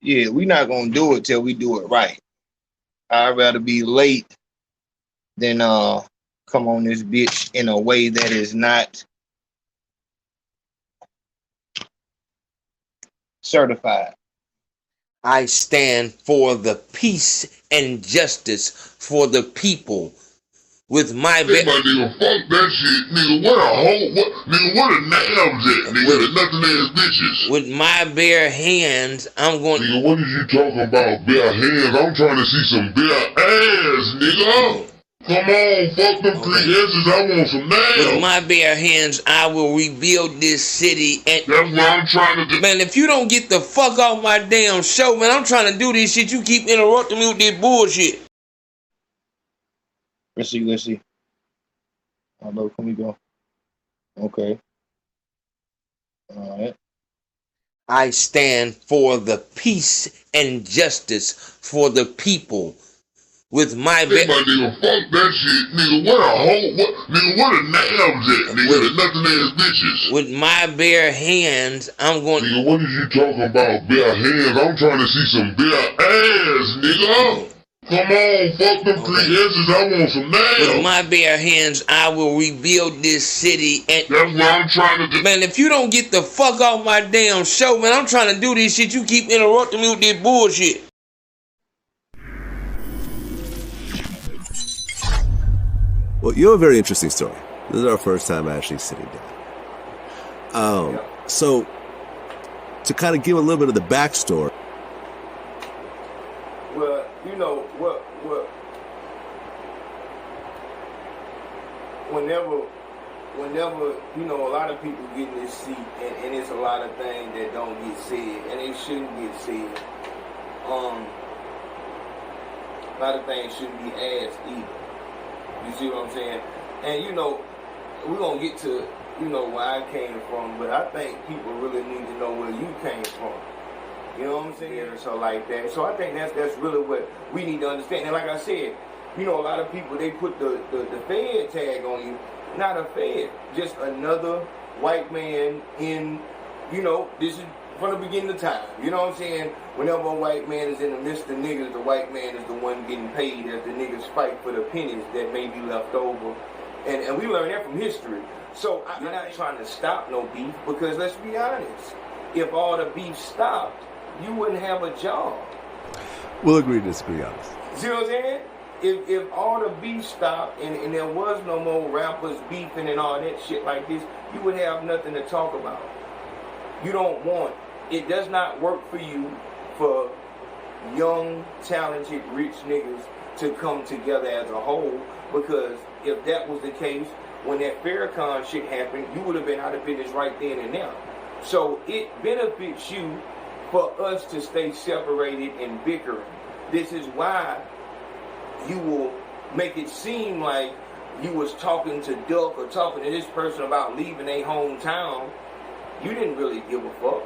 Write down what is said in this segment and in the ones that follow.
Yeah, we not gonna do it till we do it right. I'd rather be late than come on this bitch in a way that is not certified. I stand for the peace and justice for the people. With my nigga, fuck that shit, nigga. What a nabs at, nigga? The nothing ass bitches. With my bare hands, I'm going. Nigga, what is you talking about? Bare hands? I'm trying to see some bare ass, nigga. Come on, fuck them 3 S's. I want some nails. With my bare hands, I will rebuild this city. And that's what I'm trying to do. Man, if you don't get the fuck off my damn show, man, I'm trying to do this shit. You keep interrupting me with this bullshit. Let's see. Hello, can we go? Okay. All right. I stand for the peace and justice for the people. With my nigga, fuck that shit, nigga. What a nabs at, nigga? The nothing ass bitches. With my bare hands, I'm going. Nigga, what is you talking about? Bare hands? I'm trying to see some bare ass, nigga. Come on, fuck them 3 S's. I want some nails. With my bare hands, I will rebuild this city. And that's what I'm trying to do. Man, if you don't get the fuck off my damn show, man, I'm trying to do this shit. You keep interrupting me with this bullshit. Well, you have a very interesting story. This is our first time actually sitting down. So, to kind of give a little bit of the backstory. Well, you know, whenever, you know, a lot of people get in this seat, and it's a lot of things that don't get said, and they shouldn't get said. A lot of things shouldn't be asked either. You see what I'm saying? And, you know, we're going to get to, you know, where I came from, but I think people really need to know where you came from. You know what I'm saying? Or so like that. So I think that's really what we need to understand. And like I said, you know, a lot of people, they put the Fed tag on you. Not a Fed, just another white man in, you know, this is from the beginning of time. You know what I'm saying? Whenever a white man is in the midst of niggas, the white man is the one getting paid as the niggas fight for the pennies that may be left over. And we learn that from history. So I'm not trying to stop no beef, because let's be honest, if all the beef stopped, you wouldn't have a job. We'll agree to disagree on this. See what I'm saying? If all the beef stopped and there was no more rappers beefing and all that shit like this, you would have nothing to talk about. You don't want, it does not work for you for young, talented, rich niggas to come together as a whole, because if that was the case, when that Farrakhan shit happened, you would have been out of business right then and now. So it benefits you for us to stay separated and bickering. This is why you will make it seem like you was talking to Duck or talking to this person about leaving their hometown. You didn't really give a fuck.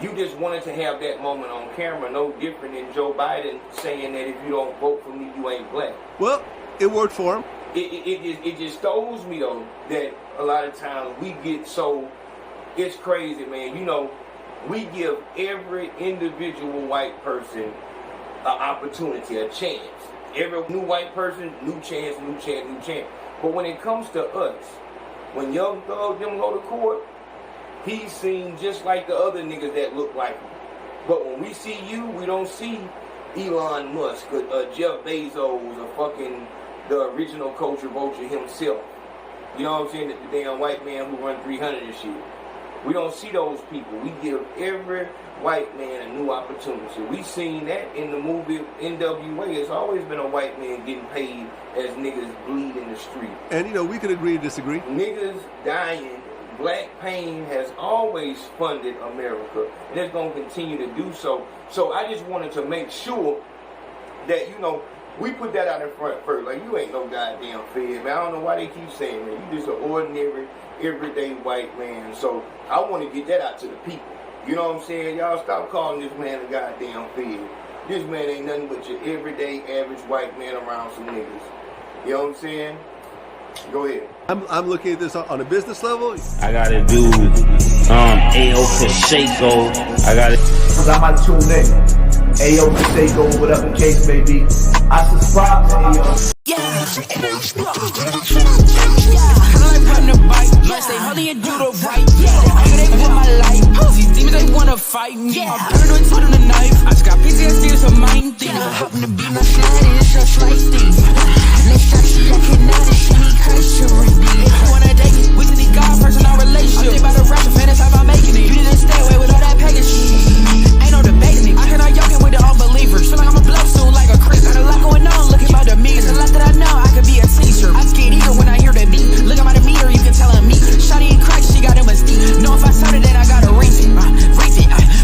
You just wanted to have that moment on camera, no different than Joe Biden saying that if you don't vote for me, you ain't black. Well, it worked for him. It just stows me, though, that a lot of times we get so, it's crazy, man. You know, we give every individual white person an opportunity, a chance. Every new white person, new chance, new chance, new chance. But when it comes to us, when Young Thug them go to court, he's seen just like the other niggas that look like him. But when we see you, we don't see Elon Musk or Jeff Bezos or fucking the original culture vulture himself. You know what I'm saying? The damn white man who run 300 and shit. We don't see those people. We give every white man a new opportunity. We seen that in the movie NWA. It's always been a white man getting paid as niggas bleed in the street. And, you know, we could agree to disagree. Niggas dying. Black pain has always funded America, and it's going to continue to do so. So I just wanted to make sure that, you know, we put that out in front first. Like, you ain't no goddamn Fed, man. I don't know why they keep saying that. You just an ordinary, everyday white man. So I want to get that out to the people. You know what I'm saying? Y'all stop calling this man a goddamn Fed. This man ain't nothing but your everyday, average white man around some niggas. You know what I'm saying? Go ahead. I'm looking at this on a business level. I gotta do Ayo Consaco, I got it. Cause I might tune in. Ayo Consaco, whatever the case may be. I subscribe to Ayo. Yeah. I like riding a bike. Yeah. Stay holy and do the right. Yeah. I'm gonna put my life. These demons, they wanna fight me. Yeah. I'm paranoid, told them the knife. I just got PTSD, it's a mind thing. I happen to be my slide, it's just like things. Let's talk shit, I cannot see me Christ to redeem. If you wanna date me, we can need God first in our relationship. I'm about to rap, fantasize about making it. You didn't stay away with all that pagan shit. Ain't no debating it. I cannot yoke it with the unbelievers. Feel like I'm a blow soon like a creep. Got a lot going on, look at my demeanor. It's a lot that I know, I could be a teacher. I get eager when I hear the beat. Look at my demeanor, you can tell I'm me. Shawty and crack, she got him a steep. Know if I said it, then I gotta race it.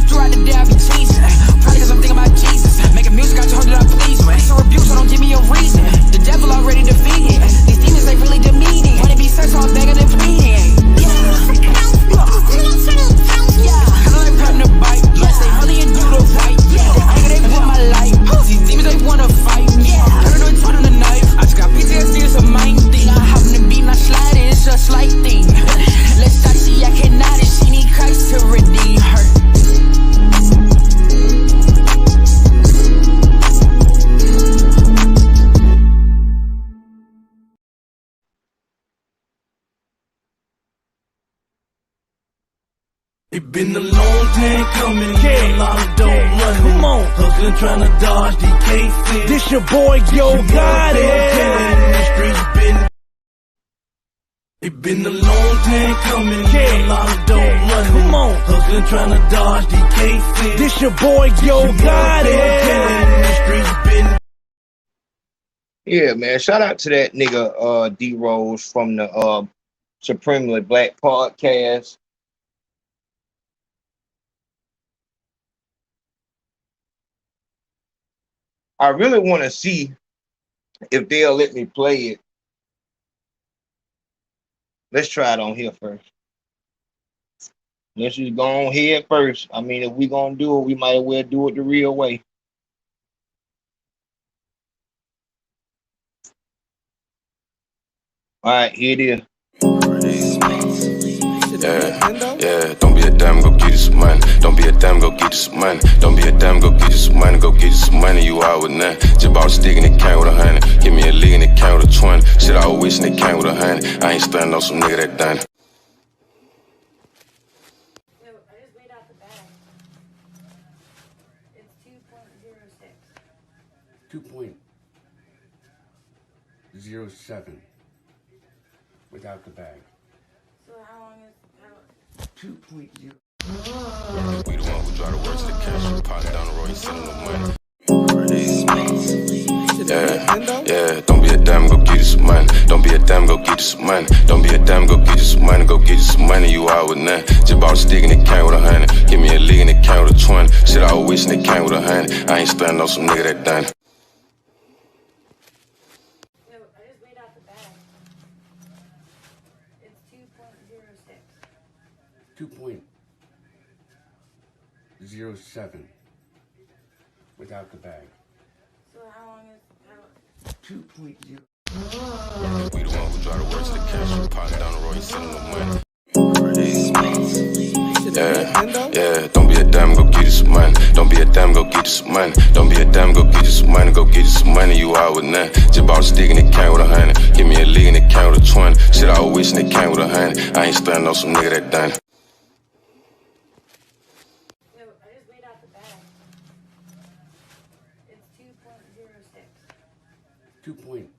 Throughout the day I be chasing. Probably cause I'm thinking about Jesus. Making music, I told you that I please me. It's a rebuke, so don't give me a reason. The devil already defeated. These demons, they really demeaning. Wanna be sex, so I'm begging and pleading. I like riding a bike. Yeah, stay holy and do the right. Yeah, I'm gonna put my life. These demons, they wanna fight me. Yeah, paranoid, told them the knife. I just got PTSD, it's a mind thing. I happen to be not sliding, it's just like thing. Let's talk, see, I cannot, and she need Christ to redeem her. It been a long time coming, a lot of dope running. Come on, hustling, trying to dodge these cases. This your boy, Yo got it. It been a long time coming, a lot of dope running. Come on, hustling, trying to dodge these cases. This your boy, Yo got it. Yeah, man. Shout out to that nigga D Rose from the Supremely Black podcast. I really want to see if they'll let me play it. Let's try it on here first. Let's just go on here first. I mean, if we gonna do it, we might as well do it the real way. All right, here it is. Yeah, don't be a damn, go get you some money. Don't be a damn, go get you some money. Don't be a damn, go get you some money. Go get you some money, you out with nothing. Just bought a stick and it came with 100. Give me a lick and it came with a 20. Shit, I was wishing it came with 100. I ain't stunning on some nigga that done it. I just weighed out the bag. It's 2.07 without the bag. So how long is 2.0. We the one who drive the works to the cash. Pot down the road, you sending the money. Yeah, don't be a damn, go get you some money. Don't be a damn, go get you some money. Don't be a damn, go get you some money. Go get you some money, you out with nothing. Just bought a stick and it came with 100. Give me a lick and it came with a 20. Shit, I was wishing it came with 100. I ain't stunning on some nigga that done it. I just weighed out the bag. It's 2.07 without the bag. So how long is 2.0. We the one who drive the works to the cash. Pot down the road, you sending the money. Yeah, don't be a damn, go get you some money. Don't be a damn, go get you some money. Don't be a damn, go get you some money. Go get you some money, you out with nothing. Just bought a stick and it came with 100. Give me a lick and it came with a 20. Shit, I was wishing it came with 100. I ain't stunning on some nigga that done it. I just weighed out the bag. It's 2.06. 2 point.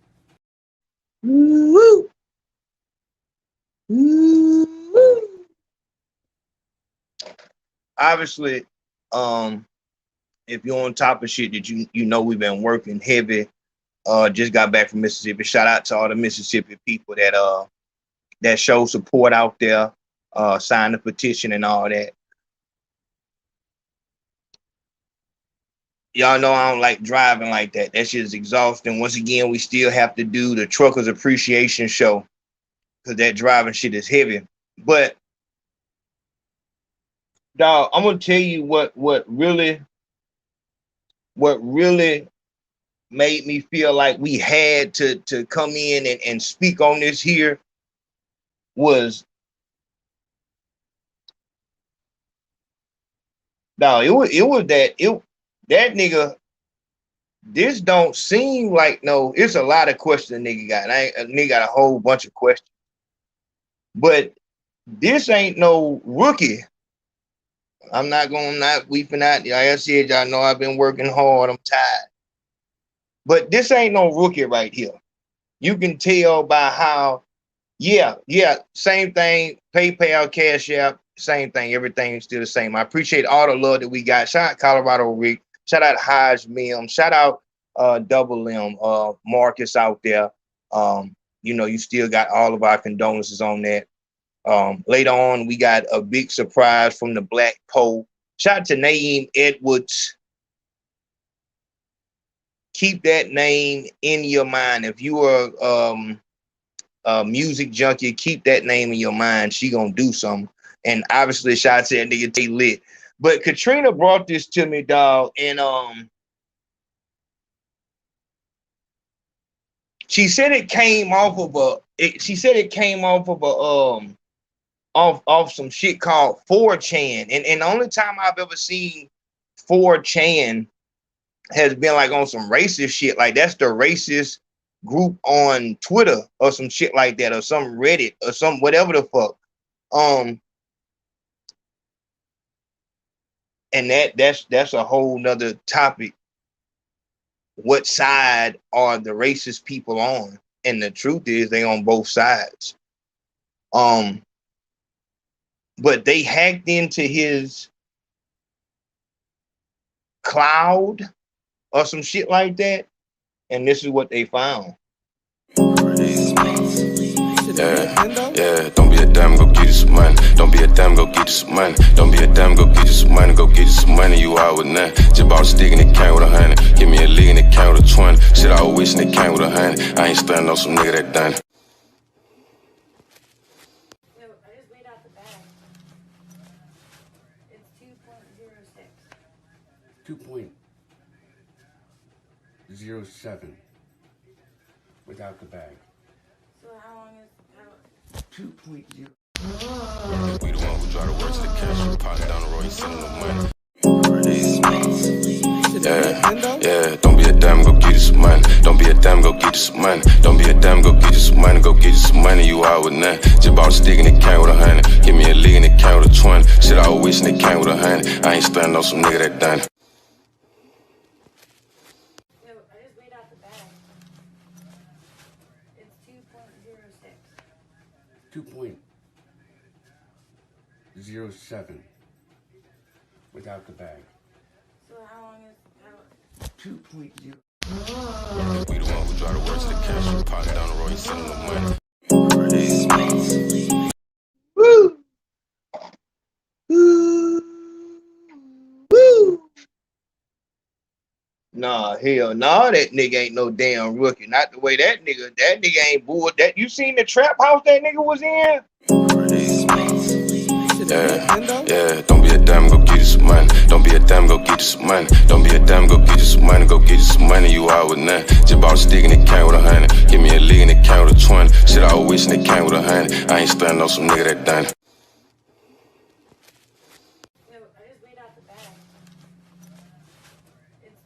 Woo! Woo! Obviously, if you're on top of shit that you know we've been working heavy, just got back from Mississippi. Shout out to all the Mississippi people that show support out there, sign the petition and all that. Y'all know I don't like driving like that. That shit is exhausting. Once again, we still have to do the Truckers Appreciation Show because that driving shit is heavy. But dog, I'm gonna tell you what really made me feel like we had to come in and speak on this here was No, that nigga. This don't seem like no. It's a lot of questions a nigga got. A nigga got a whole bunch of questions, but this ain't no rookie. I'm not weeping out. Like I said, y'all know I've been working hard. I'm tired, but this ain't no rookie right here. You can tell by how, yeah, same thing. PayPal, Cash App, same thing. Everything's still the same. I appreciate all the love that we got. Shout out Colorado Rick. Shout out Hodge Mim. Shout out Double M, Marcus out there. You know, you still got all of our condolences on that. Later on, we got a big surprise from the Black Pole. Shout out to Naeem Edwards. Keep that name in your mind. If you are a music junkie, keep that name in your mind. She gonna do something. And obviously, shout out to that nigga T Lit. But Katrina brought this to me, dog, and she said it came off of off some shit called 4chan. And the only time I've ever seen 4chan has been like on some racist shit. Like that's the racist group on Twitter or some shit like that, or some Reddit or some whatever the fuck. And that's a whole nother topic. What side are the racist people on? And the truth is they on both sides. But they hacked into his cloud or some shit like that, and this is what they found. Yeah, don't be a damn, go get you some money. Don't be a damn, go get you some money. Don't be a damn, go get you some money. Go get you some money, you out with nothing. Just bought a stick and it came with 100. Give me a lick and it came with a 20. Shit, I was wishing it came with 100. I ain't standing on some nigga that done it. Yo, I just weighed out the bag. It's 2.07 without the bag. So how long is 2.0. We the one who drive the work to the cash. We popping down the road, you sending the money. Yeah, don't be a damn, go get you some money. Don't be a damn, go get you some money. Don't be a damn, go get you some money. Go get you some money, you out with nothing. Just bought a stick and it came with 100. Give me a lick and it came with a 20. Shit, I was wishing it came with 100. I ain't standing on some nigga that done it. Yo, I just weighed out the bag. It's 2.06. 2.07 without the bag. So how long is 2.0. We the one who drive the work to the cash. We popping down the road, you sending the money. Woo! Nah, hell nah, that nigga ain't no damn rookie. Not the way that nigga ain't bull. That you seen the trap house that nigga was in? Yeah, don't be a damn, go get you some money. Don't be a damn, go get you some money. Don't be a damn, go get you some money. Go get you some money, you out with nothing. Just bought a stick and it came with 100. Give me a lick and it came with a 20. Shit, I was wishing it came with 100. I ain't standing on some nigga that done it. Yo, I just weighed out the bag. It's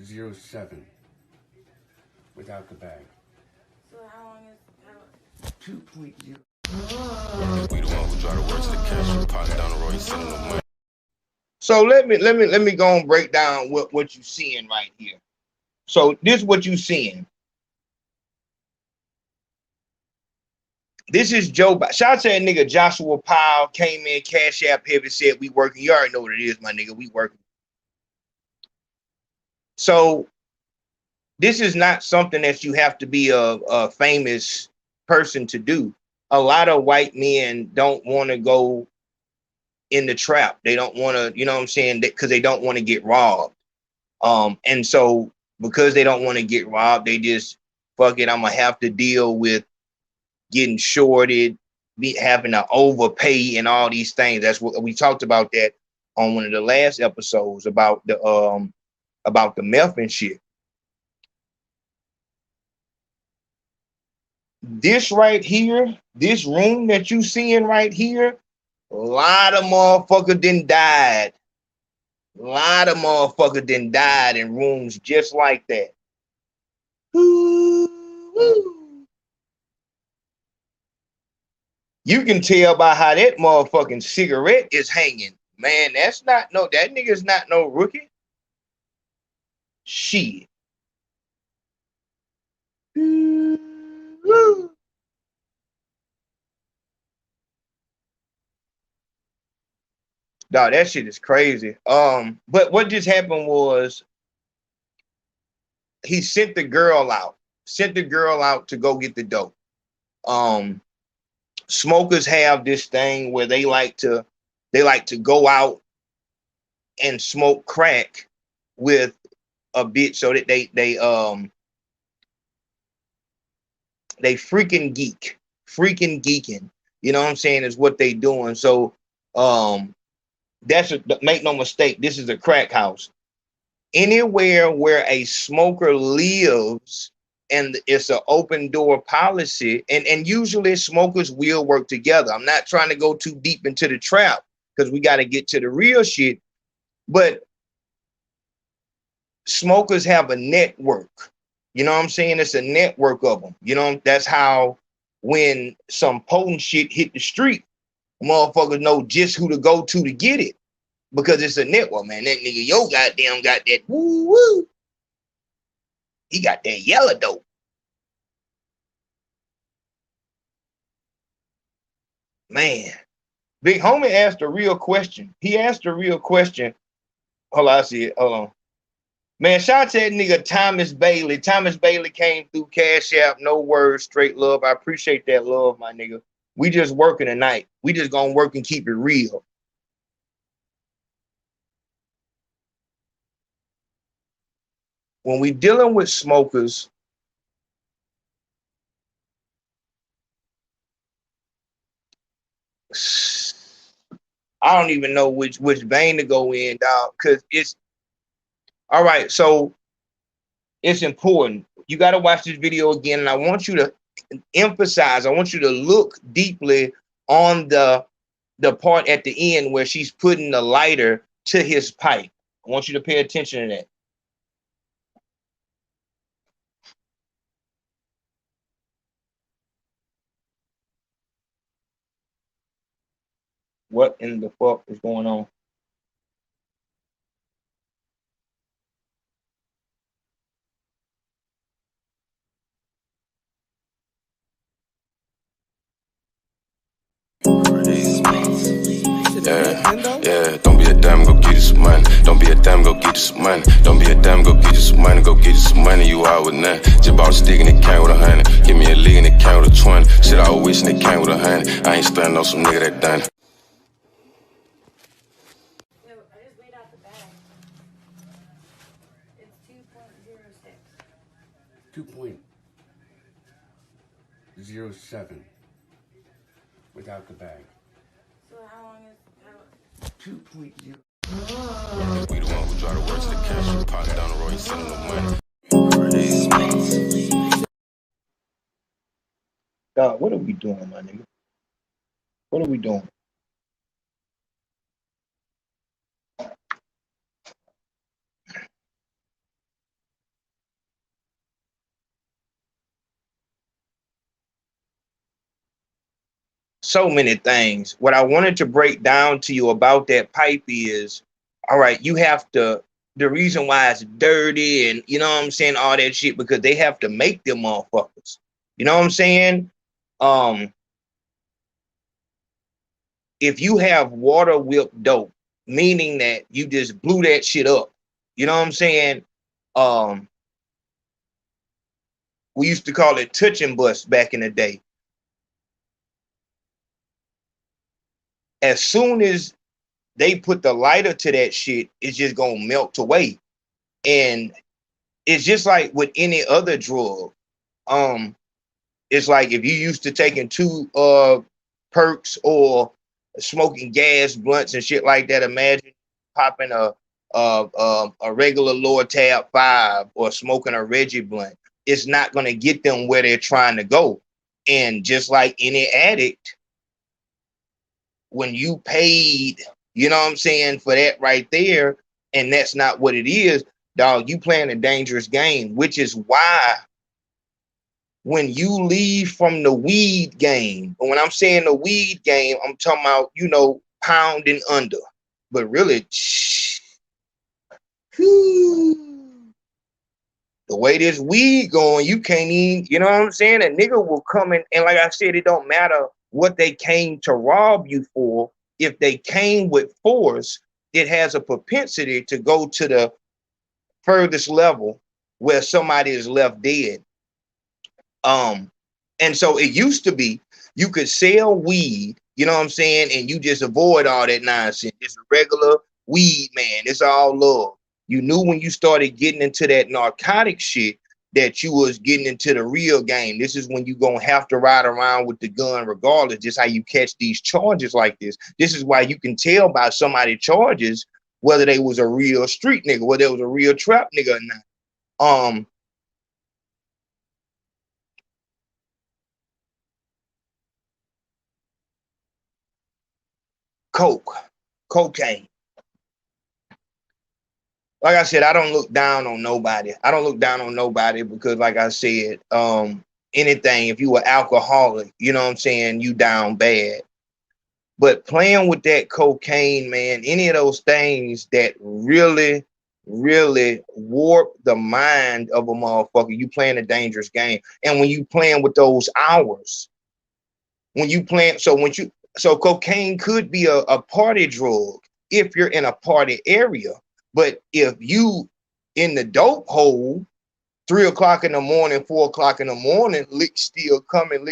2.07 without the bag. So how long is 2.0. We the one who drive the work to the cash. We popping down the road, you sending the money. So let me go and break down what you seeing right here. So this is what you seeing. This is Joe. Shout out to that nigga Joshua Powell, came in, Cash App heavy, said we working. You already know what it is, my nigga. We working. So this is not something that you have to be a famous person to do. A lot of white men don't want to go in the trap. They don't want to, you know what I'm saying, because they don't want to get robbed. And so because they don't want to get robbed, they just, fuck it, I'm gonna have to deal with getting shorted, having to overpay and all these things. That's what we talked about that on one of the last episodes about the meth and shit. this right here, this room that you seeing right here, a lot of motherfuckers done died. A lot of motherfuckers done died in rooms just like that. Woo-woo. You can tell by how that motherfucking cigarette is hanging. Man, that's not no, that nigga's not no rookie. Shit. Woo. Dog, that shit is crazy. But what just happened was he sent the girl out to go get the dope. Smokers have this thing where they like to go out and smoke crack with a bitch so that they freaking geeking. You know what I'm saying, is what they doing. So make no mistake, this is a crack house. Anywhere where a smoker lives and it's an open door policy, and usually smokers will work together. I'm not trying to go too deep into the trap because we got to get to the real shit, but smokers have a network. You know what I'm saying? It's a network of them. You know, that's how when some potent shit hit the street, motherfuckers know just who to go to get it, because it's a network, man. That nigga, yo, goddamn got that woo woo. He got that yellow dope. Man, Big Homie asked a real question. He asked a real question. Hold on, I see it. Hold on. Man, shout out to that nigga Thomas Bailey. Thomas Bailey came through Cash App, no words, straight love. I appreciate that love, my nigga. We just working tonight. We just gonna work and keep it real. When we dealing with smokers, I don't even know which vein to go in, dog, because it's all right. So it's important. You got to watch this video again, and I want you to emphasize, I want you to look deeply on the part at the end where she's putting the lighter to his pipe. I want you to pay attention to that. What in the fuck is going on? Yeah, don't be a damn, go get you some money. Don't be a damn, go get you some money. Don't be a damn, go get you some money. Go get you some money, you out with nothing. Just bought a stick and it came with 100. Give me a lick and it came with a 20. Shit, I was wishing it came with 100. I ain't standing on some nigga that done it. No, I just weighed out the bag. It's 2.07 without the bag. So how long is 2.0. We the one who drive the works to the cash, popping down the road, and sending them money. God, what are we doing, my nigga? What are we doing? So many things. What I wanted to break down to you about that pipe is, all right, you have to, the reason why it's dirty and, you know what I'm saying, all that shit, because they have to make them motherfuckers. You know what I'm saying? If you have water whipped dope, meaning that you just blew that shit up, you know what I'm saying? We used to call it touch and bust back in the day. As soon as they put the lighter to that shit, it's just gonna melt away. And it's just like with any other drug. It's like if you used to taking 2 perks or smoking gas blunts and shit like that, imagine popping a regular lower tab 5 or smoking a Reggie blunt. It's not gonna get them where they're trying to go. And just like any addict, when you paid, you know what I'm saying, for that right there, and that's not what it is, dog, you playing a dangerous game, which is why when you leave from the weed game, and when I'm saying the weed game, I'm talking about, you know, pound and under. But really, the way this weed going, you can't even, you know what I'm saying? A nigga will come in, and like I said, it don't matter what they came to rob you for. If they came with force, it has a propensity to go to the furthest level where somebody is left dead. And so it used to be you could sell weed, you know what I'm saying, and you just avoid all that nonsense. It's a regular weed, man. It's all love. You knew when you started getting into that narcotic shit that you was getting into the real game. This is when you gonna have to ride around with the gun regardless. Just how you catch these charges like this. This is why you can tell by somebody's charges whether they was a real street nigga, whether it was a real trap nigga or not. Cocaine. Like I said, I don't look down on nobody. I don't look down on nobody because, like I said, anything, if you were alcoholic, you know what I'm saying, you down bad. But playing with that cocaine, man, any of those things that really, really warp the mind of a motherfucker, you playing a dangerous game. And when you playing with those hours, so cocaine could be a party drug if you're in a party area. But if you in the dope hole, 3 o'clock in the morning, 4 o'clock in the morning, lick still coming.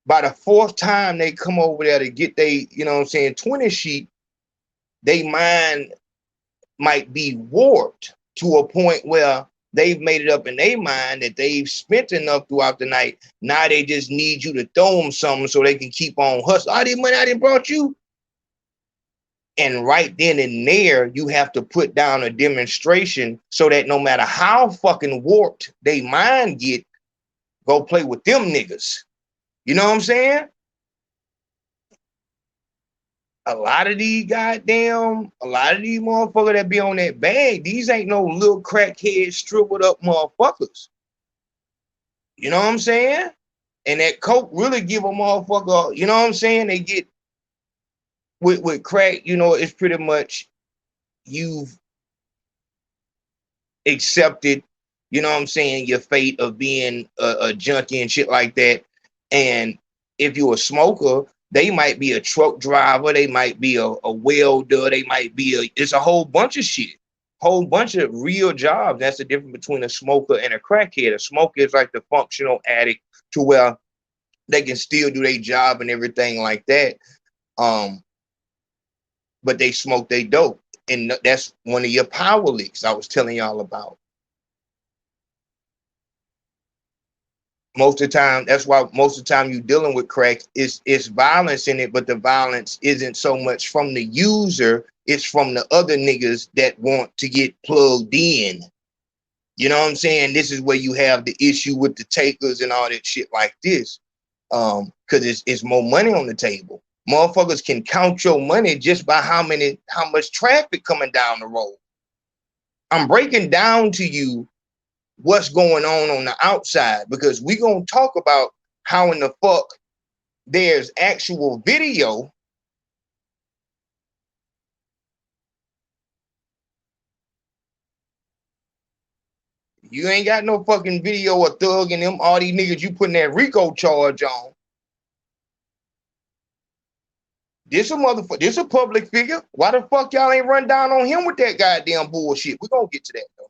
By the fourth time they come over there to get they, you know what I'm saying, 20 sheet, they mind might be warped to a point where they've made it up in their mind that they've spent enough throughout the night. Now they just need you to throw them something so they can keep on hustling. All this money I done brought you. And right then and there, you have to put down a demonstration so that no matter how fucking warped they mind get, go play with them niggas. You know what I'm saying? A lot of these motherfuckers that be on that bag, these ain't no little crackhead shriveled up motherfuckers. You know what I'm saying? And that coke really give a motherfucker, you know what I'm saying? They get with crack, you know, it's pretty much you've accepted, you know what I'm saying, your fate of being a junkie and shit like that. And if you're a smoker, they might be a truck driver, they might be a welder, they might be it's a whole bunch of shit, whole bunch of real jobs. That's the difference between a smoker and a crackhead. A smoker is like the functional addict to where they can still do their job and everything like that. But they smoke they dope. And that's one of your power leaks I was telling y'all about. Most of the time, that's why most of the time you're dealing with crack, it's violence in it, but the violence isn't so much from the user, it's from the other niggas that want to get plugged in. You know what I'm saying? This is where you have the issue with the takers and all that shit like this. Because it's more money on the table. Motherfuckers can count your money just by how much traffic coming down the road. I'm breaking down to you what's going on the outside, because we're going to talk about how in the fuck there's actual video you ain't got no fucking video of Thug and them, all these niggas you putting that Rico charge on. This a public figure. Why the fuck y'all ain't run down on him with that goddamn bullshit? We're gonna get to that though.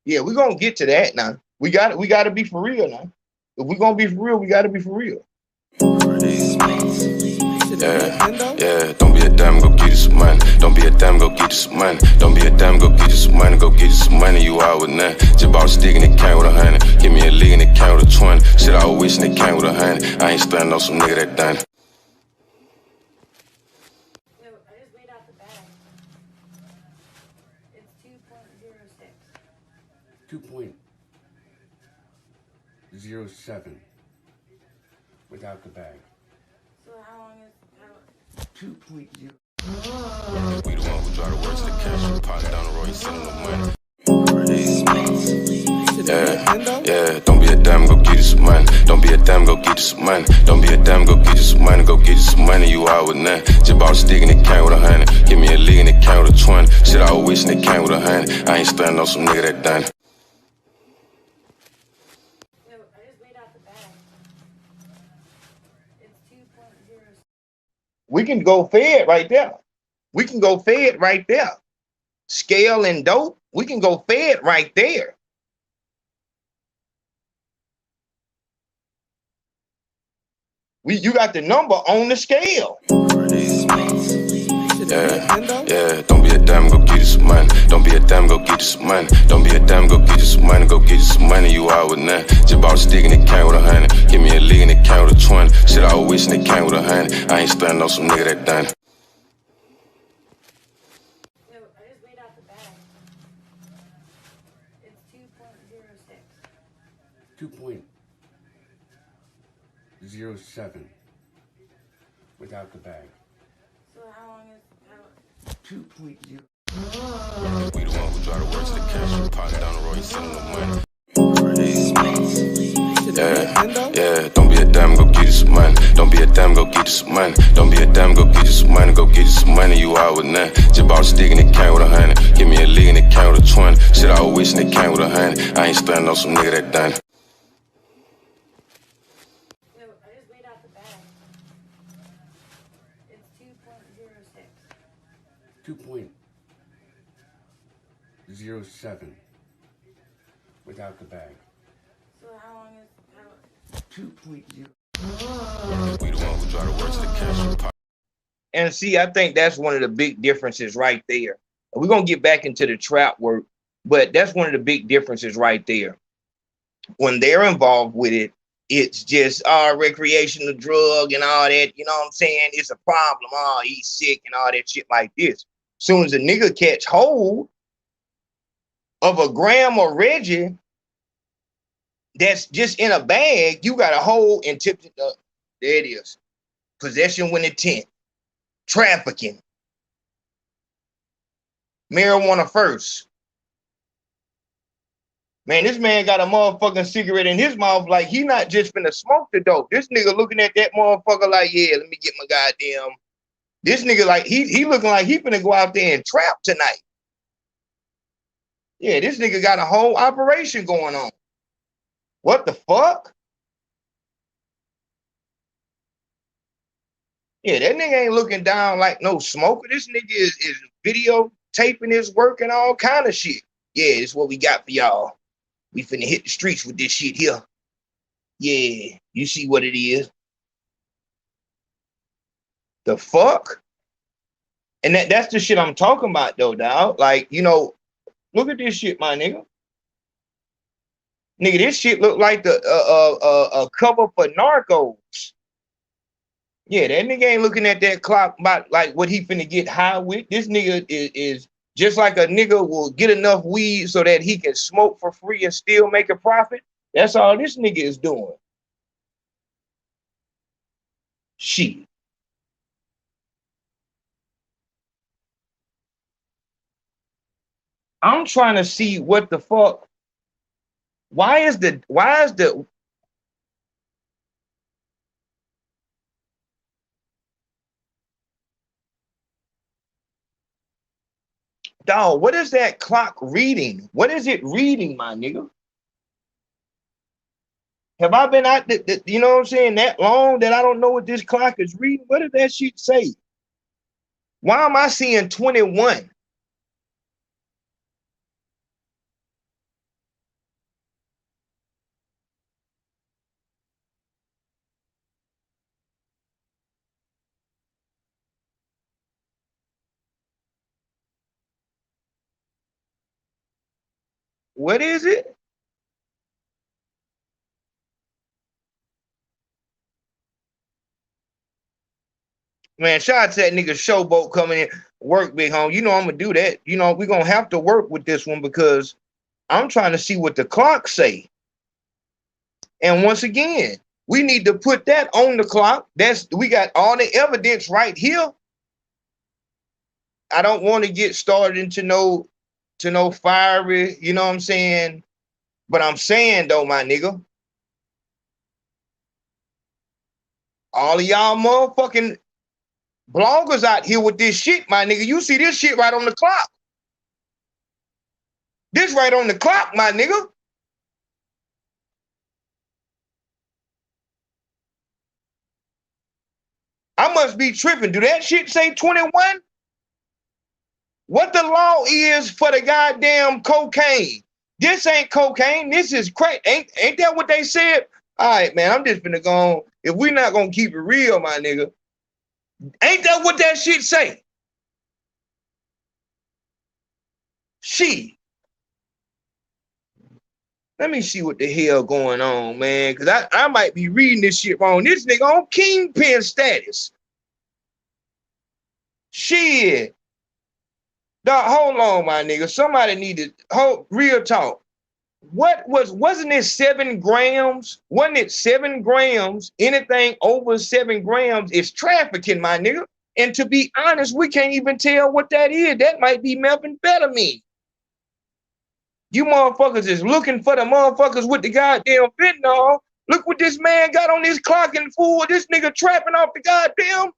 Yeah, we're gonna get to that now. We gotta be for real now. If we're gonna be for real, we gotta be for real. Yeah, don't be a damn, go get you some money. Don't be a damn, go get you some money. Don't be a damn, go get you some money. Go get you some money, you out with nothing. Just bought a stick and it came with 100. Give me a lick and it came with a 20. Shit, I was wishing it came with 100. I ain't standing on some nigga that done. I just weighed out the bag. It's 2.06. 07 without the bag. So how long is 2.0. We the one who drive the works to the cash. We pop down the road, you sending the money. Yeah, don't be a damn, go get you some money. Don't be a damn, go get you some money. Don't be a damn, go get you some money. Go get you some money, you out with nothing. Just bought a stick and it came with 100. Give me a lick and it came with a 20. Shit, I was wishing it came with 100. I ain't standing on some nigga that done it. no? I just weighed out the bag. It's 2.0. We can go fed right there. We can go fed right there. Scale and dope, we can go fed right there. You got the number on the scale. Yeah, don't be a damn, go get you some money. Don't be a damn, go get you some money. Don't be a damn, go get you some money. Go get you some money, you out with nothing. Just bought a stick and it came with 100. Give me a lick and it came with a 20. Shit, I was wishing it came with 100. I ain't standing on some nigga that done it. No, I just weighed out the bag. It's 2.06. 2.07 without the bag. So how long is 2.0. We the one who drive the works to the cash. We pop down the road, you sending the money. Yeah, don't be a damn, go get you some money. Don't be a damn, go get you some money. Don't be a damn, go get you some money. Go get you some money, you out with nothing. Just bought a stick and it came with 100. Give me a lick and it came with a 20. Shit, I was wishing it came with 100. I ain't standing on some nigga that done it. no? I just weighed out the bag. It's 2.06. 2.07 without the bag. So how long is 2.0. We the one who drive the works to the cash. We pop. And see, I think that's one of the big differences right there. We're going to get back into the trap work, but that's one of the big differences right there. When they're involved with it, it's just recreational drug and all that. You know what I'm saying? It's a problem. Oh, he's sick and all that shit like this. Soon as a nigga catch hold of a gram or Reggie that's just in a bag, you got a hold and tipped it up. There it is. Possession with intent. Trafficking. Marijuana first. Man, this man got a motherfucking cigarette in his mouth like he not just finna smoke the dope. This nigga looking at that motherfucker like, yeah, let me get my goddamn. This nigga like, he looking like he finna go out there and trap tonight. Yeah, this nigga got a whole operation going on. What the fuck? Yeah, that nigga ain't looking down like no smoker. This nigga is videotaping his work and all kind of shit. Yeah, this is what we got for y'all. We finna hit the streets with this shit here. Yeah, you see what it is. The fuck? And that's the shit I'm talking about though, dog. Like, you know, look at this shit, my nigga. Nigga, this shit look like the a cover for Narcos. Yeah, that nigga ain't looking at that clock about like what he finna get high with. This nigga is just like a nigga will get enough weed so that he can smoke for free and still make a profit. That's all this nigga is doing. Shit. I'm trying to see what the fuck. Why is the dog, what is that clock reading? What is it reading, my nigga? Have I been out, you know what I'm saying, that long that I don't know what this clock is reading? What did that shit say? Why am I seeing 21? What is it? Man, shout out to that nigga Showboat coming in, work big home. You know I'm gonna do that. You know, we're gonna have to work with this one because I'm trying to see what the clock say. And once again, we need to put that on the clock. We got all the evidence right here. I don't want to get started into no fiery, you know what I'm saying? But I'm saying though, my nigga, all of y'all motherfucking bloggers out here with this shit, my nigga. You see this shit right on the clock. This right on the clock, my nigga. I must be tripping. Do that shit say 21? What the law is for the goddamn cocaine? This ain't cocaine. This is crack. Ain't that what they said? All right, man. I'm just finna go on. If we not gonna keep it real, my nigga, ain't that what that shit say? Let me see what the hell going on, man. Because I might be reading this shit wrong. This nigga on kingpin status. Shit. Dog, hold on, my nigga. Somebody needed real talk. Wasn't it 7 grams? Wasn't it 7 grams? Anything over 7 grams is trafficking, my nigga. And to be honest, we can't even tell what that is. That might be methamphetamine. You motherfuckers is looking for the motherfuckers with the goddamn fentanyl. Look what this man got on his clock and fool. This nigga trapping off the goddamn.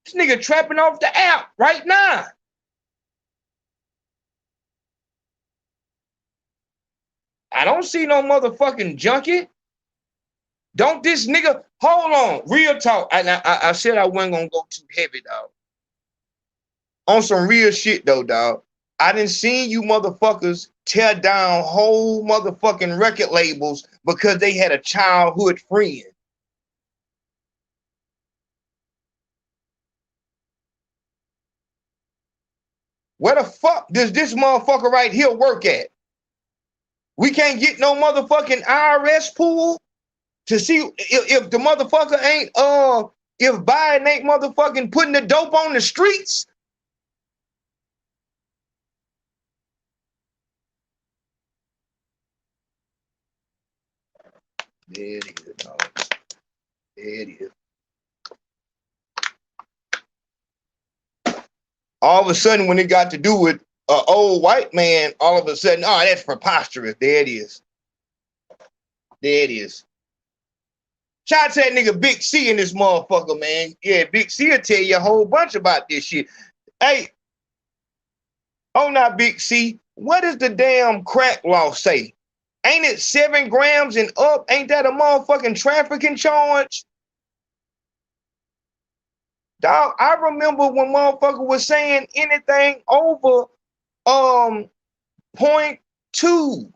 This nigga trapping off the app right now. I don't see no motherfucking junkie. Don't this nigga, hold on, real talk. I said I wasn't gonna go too heavy, dog. On some real shit though, dog. I done seen you motherfuckers tear down whole motherfucking record labels because they had a childhood friend. Where the fuck does this motherfucker right here work at? We can't get no motherfucking IRS pool to see if the motherfucker ain't, if Biden ain't motherfucking putting the dope on the streets. There it is, dog. There it is. All of a sudden, when it got to do with an old white man, all of a sudden, oh, that's preposterous. There it is. There it is. Shout out to that nigga Big C in this motherfucker, man. Yeah, Big C will tell you a whole bunch about this shit. Hey, oh, not Big C. What does the damn crack law say? Ain't it 7 grams and up? Ain't that a motherfucking trafficking charge? Dog, I remember when motherfucker was saying anything over 0.2.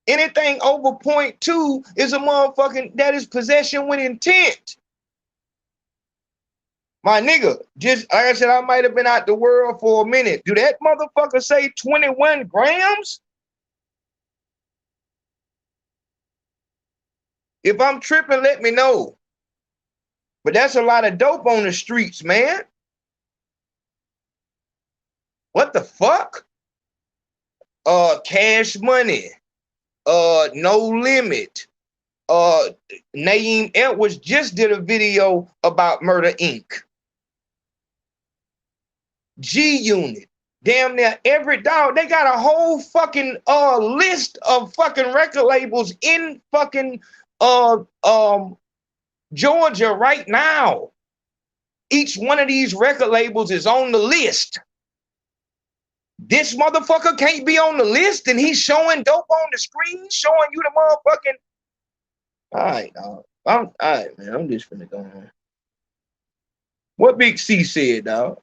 Anything over 0.2 is a motherfucking, that is possession with intent. My nigga, just like I said, I might have been out the world for a minute. Do that motherfucker say 21 grams? If I'm tripping, let me know. But that's a lot of dope on the streets, man. What the fuck? Cash Money. No Limit. Naeem Edwards just did a video about Murder Inc. G Unit. Damn near every dog. They got a whole fucking list of fucking record labels in fucking Georgia right now. Each one of these record labels is on the list. This motherfucker can't be on the list and he's showing dope on the screen, showing you the motherfucking. All right, dog. All right, man. I'm just finna go on. What Big C said, dog?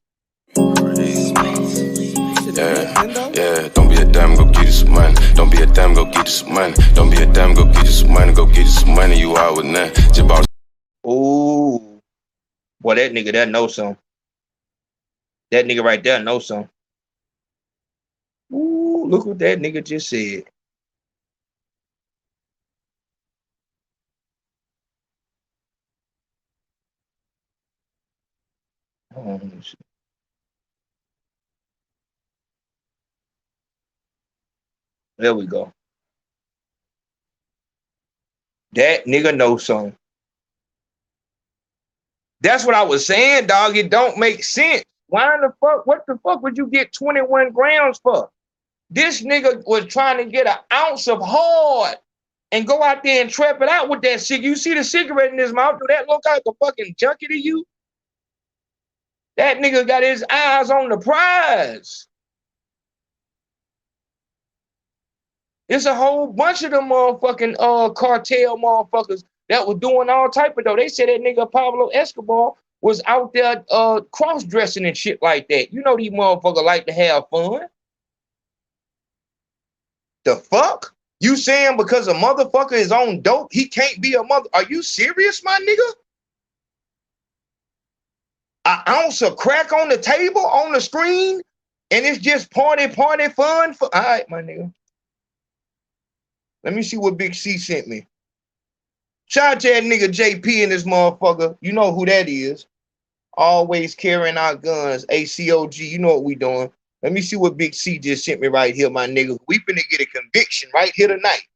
Yeah, don't be a damn, go get you some money. Don't be a damn, go get you some money. Don't be a damn, go get you some money. Go get you some money, you out with nothing. Just boss. Ooh. Boy, that nigga that know something. That nigga right there know something. Ooh, look what that nigga just said. Hold on, let me see. There we go. That nigga know something. That's what I was saying, dog. It don't make sense. Why in the fuck? What the fuck would you get 21 grams for? This nigga was trying to get an ounce of hard and go out there and trap it out with that shit. You see the cigarette in his mouth? Do that look like a fucking junkie to you? That nigga got his eyes on the prize. It's a whole bunch of them motherfucking cartel motherfuckers that was doing all type of though. They said that nigga Pablo Escobar was out there cross-dressing and shit like that. You know these motherfuckers like to have fun. The fuck? You saying because a motherfucker is on dope, he can't be a mother? Are you serious, my nigga? An ounce of crack on the table, on the screen, and it's just party fun for all right, my nigga. Let me see what Big C sent me. Shout out to that nigga JP and this motherfucker. You know who that is. Always carrying our guns. ACOG, you know what we doing. Let me see what Big C just sent me right here, my nigga. We finna get a conviction right here tonight.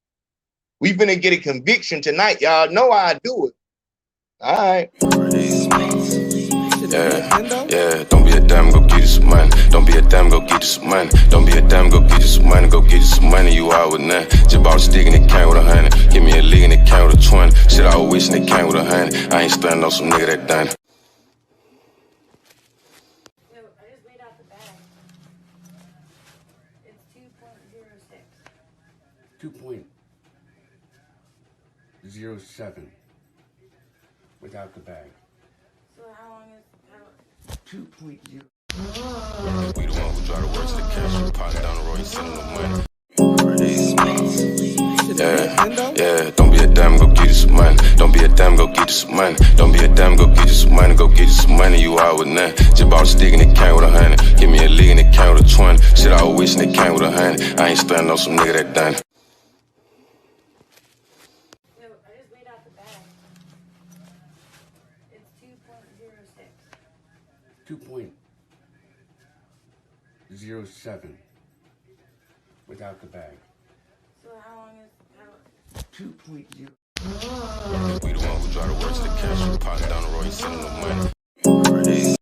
We finna get a conviction tonight. Y'all know I do it. All right. Yeah, don't be a damn, go get you some money. Don't be a damn, go get you some money. Don't be a damn, go get you some money. Go get you some money, you out with nothing. Just bought a stick and it came with 100. Give me a lick and it came with a 20. Shit, I was wishing it came with 100. I ain't standing on some nigga that done it. No, I just weighed out the bag. It's 2.07 without the bag. So how long is 2.0. We the one who drive the works to the cash. Popping down the road, you sending the money. Yeah, don't be a damn, go get you some money. Don't be a damn, go get you some money. Don't be a damn, go get you some money. Go get you some money, you out with nothing. Just bought a stick and it came with 100. Give me a lick and it came with a 20. Shit, I was wishing it came with 100. I ain't standing on some nigga that done it. No, I just weighed out the bag. It's 2.07 without the bag. So how long is 2.0. We the one who drive the works to the cash. Popping down the road, you sending the money.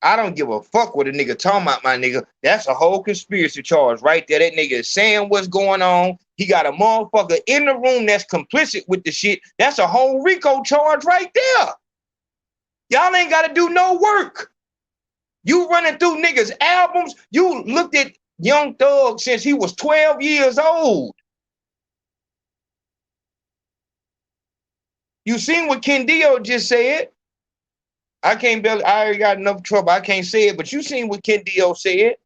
I don't give a fuck what a nigga talking about, my nigga. That's a whole conspiracy charge right there. That nigga is saying what's going on. He got a motherfucker in the room that's complicit with the shit. That's a whole Rico charge right there. Y'all ain't got to do no work. You running through niggas' albums. You looked at Young Thug since he was 12 years old. You seen what Kendio just said. I already got enough trouble. I can't say it, but you seen what Kendio said.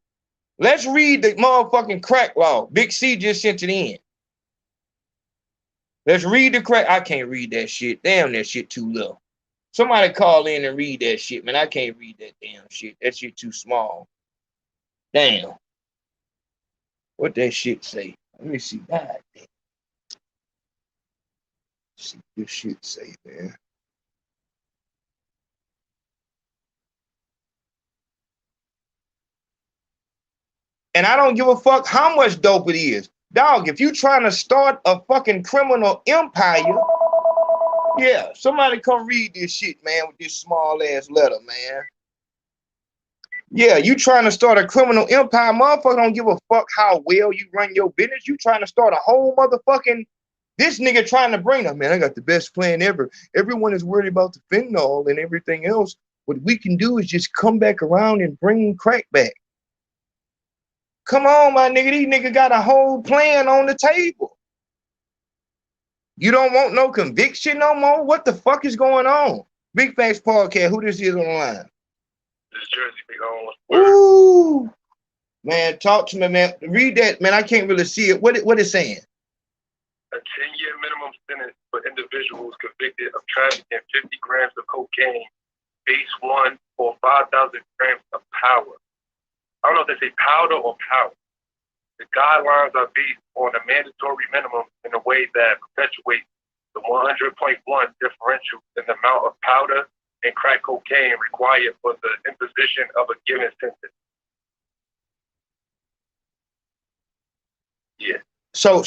Let's read the motherfucking crack law. Big C just sent it in. Let's read the crack. I can't read that shit. Damn, that shit too little. Somebody call in and read that shit, man. I can't read that damn shit. That shit too small. Damn. What that shit say? Let me see. God damn. See what this shit say, man. And I don't give a fuck how much dope it is. Dog, if you trying to start a fucking criminal empire, yeah, somebody come read this shit, man, with this small ass letter, man. Yeah, you trying to start a criminal empire, motherfucker don't give a fuck how well you run your business. You trying to start a whole motherfucking, this nigga trying to bring up, man, I got the best plan ever. Everyone is worried about the fentanyl and everything else. What we can do is just come back around and bring crack back. Come on, my nigga. These niggas got a whole plan on the table. You don't want no conviction no more? What the fuck is going on? Big Facts Podcast. Who this is on the line? This Jersey Big on. Ooh. Man, talk to me, man. Read that, man. I can't really see it. What is saying? A 10-year minimum sentence for individuals convicted of trafficking 50 grams of cocaine, base 1, or 5,000 grams of power. I don't know if they say powder or power. The guidelines are based on a mandatory minimum in a way that perpetuates the 100.1 differential in the amount of powder and crack cocaine required for the imposition of a given sentence. Yeah. So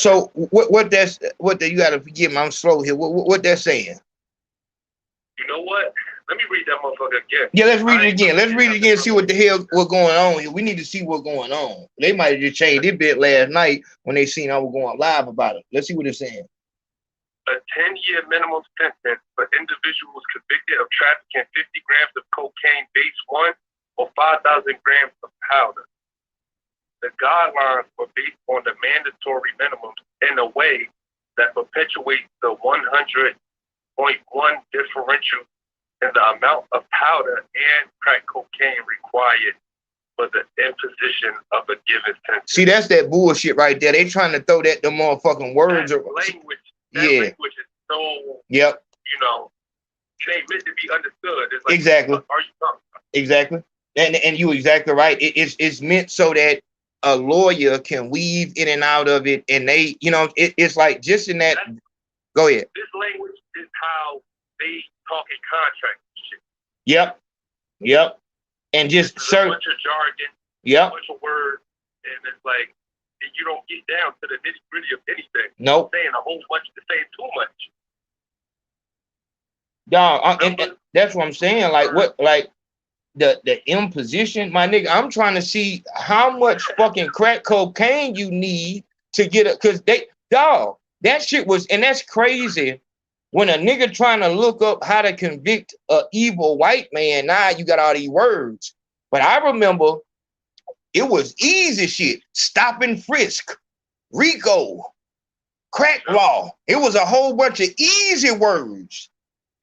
what you gotta forgive me, I'm slow here. What that's saying? You know what? Let me read that motherfucker again. Yeah, let's read it again. Let's read it again, see what the hell what's going on here. We need to see what's going on. They might have just changed it bit last night when they seen I was going live about it. Let's see what it's saying. A 10-year minimum sentence for individuals convicted of trafficking 50 grams of cocaine base 1 or 5,000 grams of powder. The guidelines were based on the mandatory minimums in a way that perpetuates the 100.1 differential in the amount of powder and crack cocaine required for the imposition of a given sentence. See, that's that bullshit right there. They trying to throw that the motherfucking words. That language is so, yep. You know, it ain't meant to be understood. It's like, exactly. What are you talking about? Exactly. And you exactly right. It's meant so that a lawyer can weave in and out of it, and they, you know, it's like just in that. Go ahead. This language is how they talk in contracts and shit. Yep. And just certain bunch of jargon, a bunch of words, and it's like you don't get down to the nitty gritty of anything. Nope. Saying a whole bunch, saying too much. Dog, and that's what I'm saying. Like what, like the imposition, my nigga. I'm trying to see how much fucking crack cocaine you need to get it, because that shit was, and that's crazy. When a nigga trying to look up how to convict a evil white man, now you got all these words. But I remember it was easy shit. Stop and frisk, Rico, crack law. It was a whole bunch of easy words.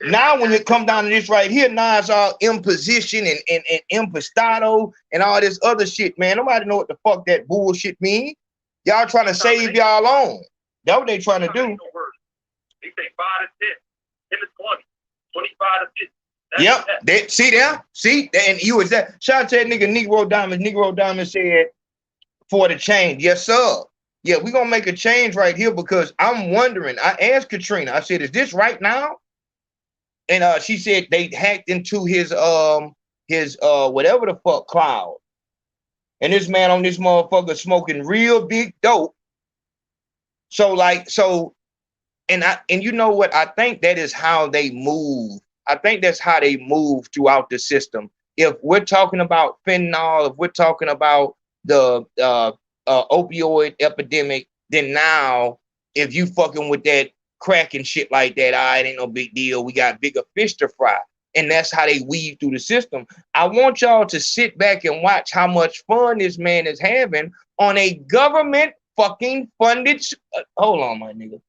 Now when it come down to this right here, now it's all imposition and impostado and all this other shit, man. Nobody know what the fuck that bullshit mean. Y'all trying to save y'all own. That's what they trying to do. They say 5 to 10, 10 to 20, 25 to 50. Yep. See, and you was that. Shout out to that nigga Negro Diamond. Negro Diamond said for the change. Yes, sir. Yeah, we're gonna make a change right here because I'm wondering. I asked Katrina, I said, is this right now? And she said they hacked into his whatever the fuck cloud. And this man on this motherfucker smoking real big dope. And you know what? I think that is how they move. I think that's how they move throughout the system. If we're talking about fentanyl, if we're talking about the opioid epidemic, then now if you fucking with that crack and shit like that, it ain't no big deal. We got bigger fish to fry. And that's how they weave through the system. I want y'all to sit back and watch how much fun this man is having on a government fucking funded. Hold on, my nigga.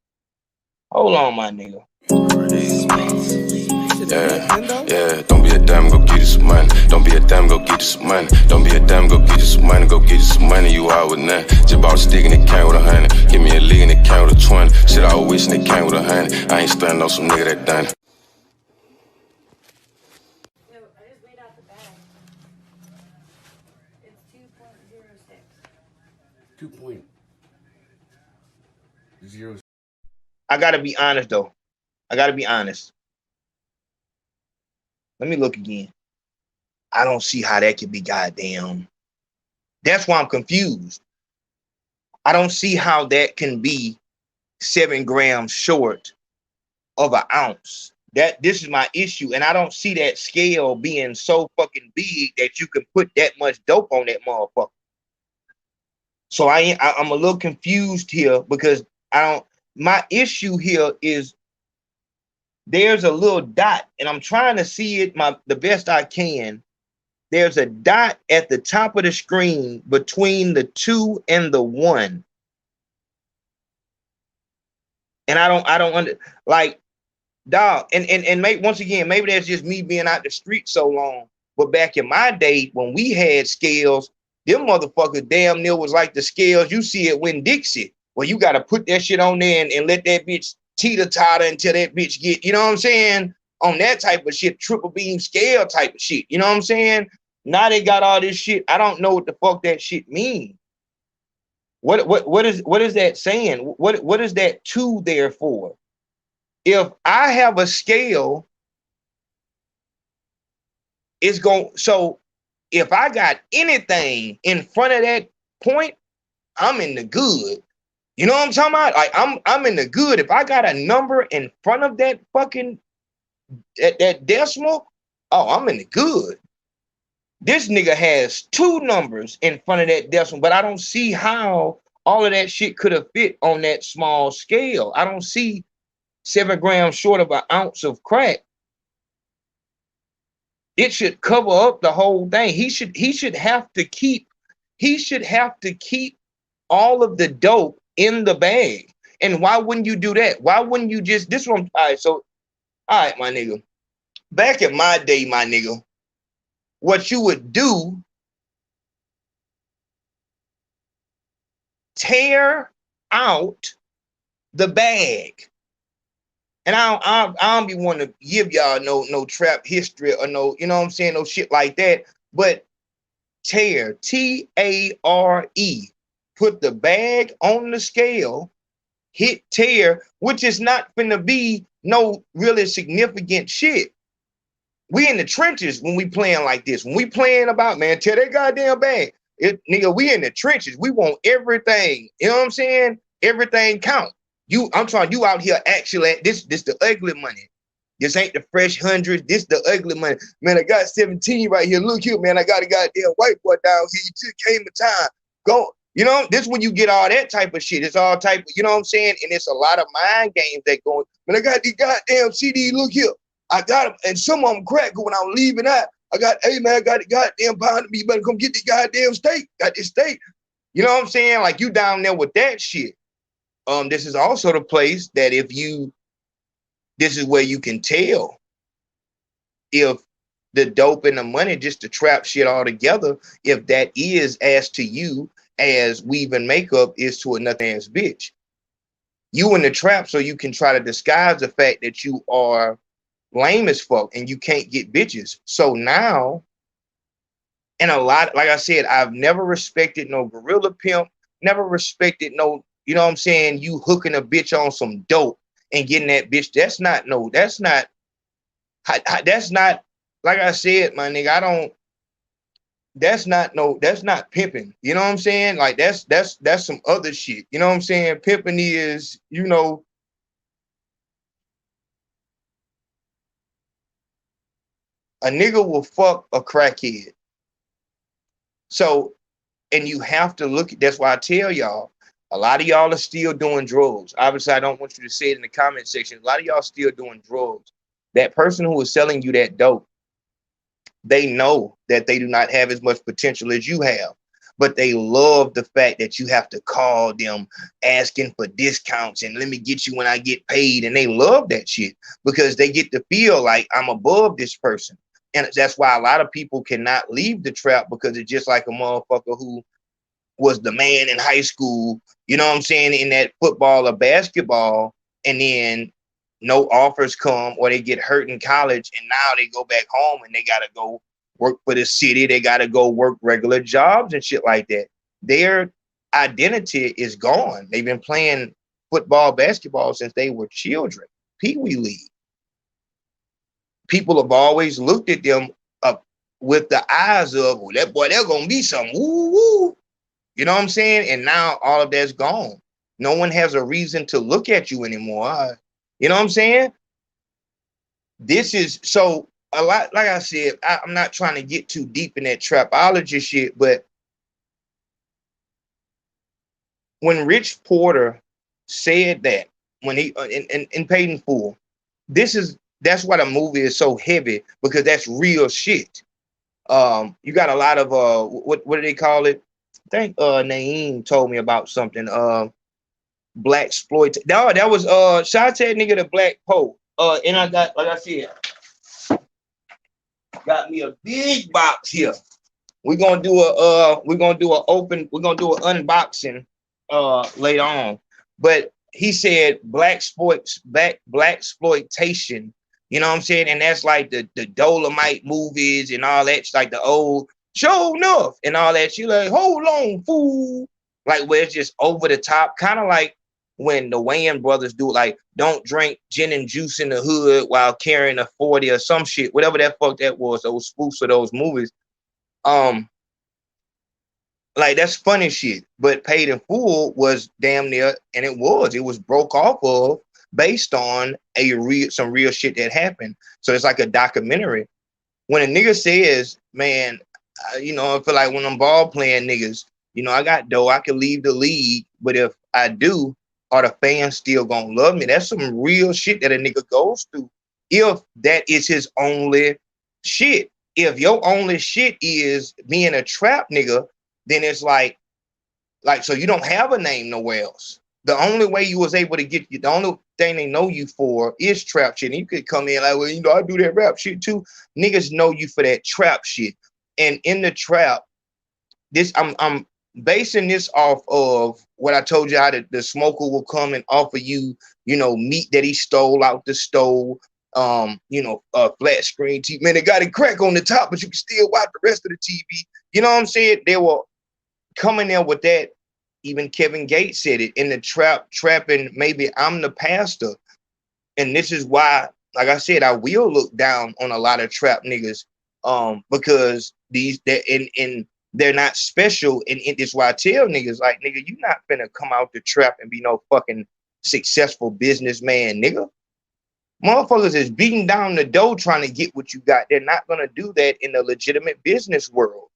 Yeah, don't be a damn, go get you some money. Don't be a damn, go get you some money. Don't be a damn, go get you some money. Go get you some money, you out with nothing. Just bought a stick and it came with 100. Give me a lick and it came with a 20. Shit, I was wishing it came with 100. I ain't stunning on some nigga that done it. I just weighed out the bag. It's 2.06. 2.0. I gotta be honest though. Let me look again. I don't see how that could be goddamn. That's why I'm confused. I don't see how that can be 7 grams short of an ounce. This is my issue. And I don't see that scale being so fucking big that you can put that much dope on that motherfucker. So I'm a little confused here because my issue here is there's a little dot, and I'm trying to see it the best I can. There's a dot at the top of the screen between the 2 and the 1. And I don't like, dog, and once again, maybe that's just me being out the street so long. But back in my day when we had scales, them motherfuckers damn near was like the scales you see at Winn-Dixie, where you got to put that shit on there and let that bitch teeter-totter until that bitch get, you know what I'm saying? On that type of shit, triple beam scale type of shit, you know what I'm saying? Now they got all this shit. I don't know what the fuck that shit means. What is that saying? What is that 2 there for? If I have a scale, it's going, so if I got anything in front of that point, I'm in the good. You know what I'm talking about? Like I'm in the good. If I got a number in front of that fucking that decimal, oh, I'm in the good. This nigga has 2 numbers in front of that decimal, but I don't see how all of that shit could have fit on that small scale. I don't see 7 grams short of an ounce of crack. It should cover up the whole thing. He should have to keep all of the dope in the bag. And why wouldn't you do that? Why wouldn't you just this one? All right, my nigga. Back in my day, my nigga, what you would do, tear out the bag. And I don't be wanting to give y'all no trap history or no, you know what I'm saying, no shit like that. But tear, T-A-R-E, put the bag on the scale, hit tear, which is not finna be no really significant shit. We in the trenches when we playing like this. When we playing about, man, tear that goddamn bag. Nigga, we in the trenches. We want everything. You know what I'm saying? Everything count. I'm talking you out here actually, this the ugly money. This ain't the fresh hundreds. This the ugly money. Man, I got 17 right here. Look here, man. I got a goddamn white boy down here. He just came in time. Go. You know, this when you get all that type of shit. It's all type of, you know what I'm saying? And it's a lot of mind games that going, man, I got these goddamn CD. Look here. I got them, and some of them crack when I'm leaving out. I got, hey man, I got the goddamn pound of me. You better come get the goddamn steak. Got this steak. You know what I'm saying? Like you down there with that shit. This is also the place that this is where you can tell if the dope and the money, just the trap shit all together, if that is as to you as weaving makeup is to a nothing ass bitch. You in the trap so you can try to disguise the fact that you are lame as fuck and you can't get bitches. So now, and a lot, like I said, I've never respected no gorilla pimp, never respected no, you know what I'm saying, you hooking a bitch on some dope and getting that bitch. That's not, like I said, my nigga, that's not pimping. You know what I'm saying? Like that's some other shit. You know what I'm saying? Pimping is, you know, a nigga will fuck a crackhead. So, and you have to look at, that's why I tell y'all, a lot of y'all are still doing drugs. Obviously, I don't want you to say it in the comment section. A lot of y'all still doing drugs. That person who is selling you that dope, they know that they do not have as much potential as you have, but they love the fact that you have to call them asking for discounts and let me get you when I get paid. And they love that shit because they get to feel like I'm above this person. And that's why a lot of people cannot leave the trap because it's just like a motherfucker who was the man in high school, you know what I'm saying, in that football or basketball, and then no offers come or they get hurt in college and now they go back home and they got to go work for the city. They got to go work regular jobs and shit like that. Their identity is gone. They've been playing football, basketball since they were children. Pee Wee League. People have always looked at them up with the eyes of, well, that boy, they're going to be some woo woo. You know what I'm saying? And now all of that's gone. No one has a reason to look at you anymore. You know what I'm saying? This is so a lot. Like I said, I'm not trying to get too deep in that trapology shit, but when Rich Porter said that, when he in Paid in Full, that's why the movie is so heavy, because that's real shit. You got a lot of what do they call it? I think Naeem told me about something. Black exploit. No, that was shout out to that nigga, the Black Poe. And I got, like I said, got me a big box here. We're gonna do an unboxing later on. But he said black exploitation, you know what I'm saying? And that's like the Dolomite movies and all that, like the old Show Enough and all that. You like, hold on, fool. Like where it's just over the top, kind of like when the Wayans brothers do, like, don't drink gin and juice in the hood while carrying a 40 or some shit, whatever that fuck that was, those spoofs of those movies. Like, that's funny shit. But Paid in Full was damn near, and it was broke off of based on some real shit that happened. So it's like a documentary. When a nigga says, man, you know, I feel like when I'm ball playing niggas, you know, I got dough, I can leave the league, but if I do, are the fans still gonna love me? That's some real shit that a nigga goes through. If that is his only shit. If your only shit is being a trap nigga, then it's like, so you don't have a name nowhere else. The only way you was able to get you, the only thing they know you for is trap shit. And you could come in like, well, you know, I do that rap shit too. Niggas know you for that trap shit. And in the trap, this I'm basing this off of what I told you, how the smoker will come and offer you, you know, meat that he stole out the stove, you know, flat screen TV. Man, they got it crack on the top, but you can still watch the rest of the TV. You know what I'm saying? They were coming there with that. Even Kevin Gates said it in the trapping. Maybe I'm the pastor, and this is why, like I said, I will look down on a lot of trap niggas, because they're not special, and it's why I tell niggas like, nigga, you not finna come out the trap and be no fucking successful businessman, nigga. Motherfuckers is beating down the door trying to get what you got. They're not gonna do that in the legitimate business world.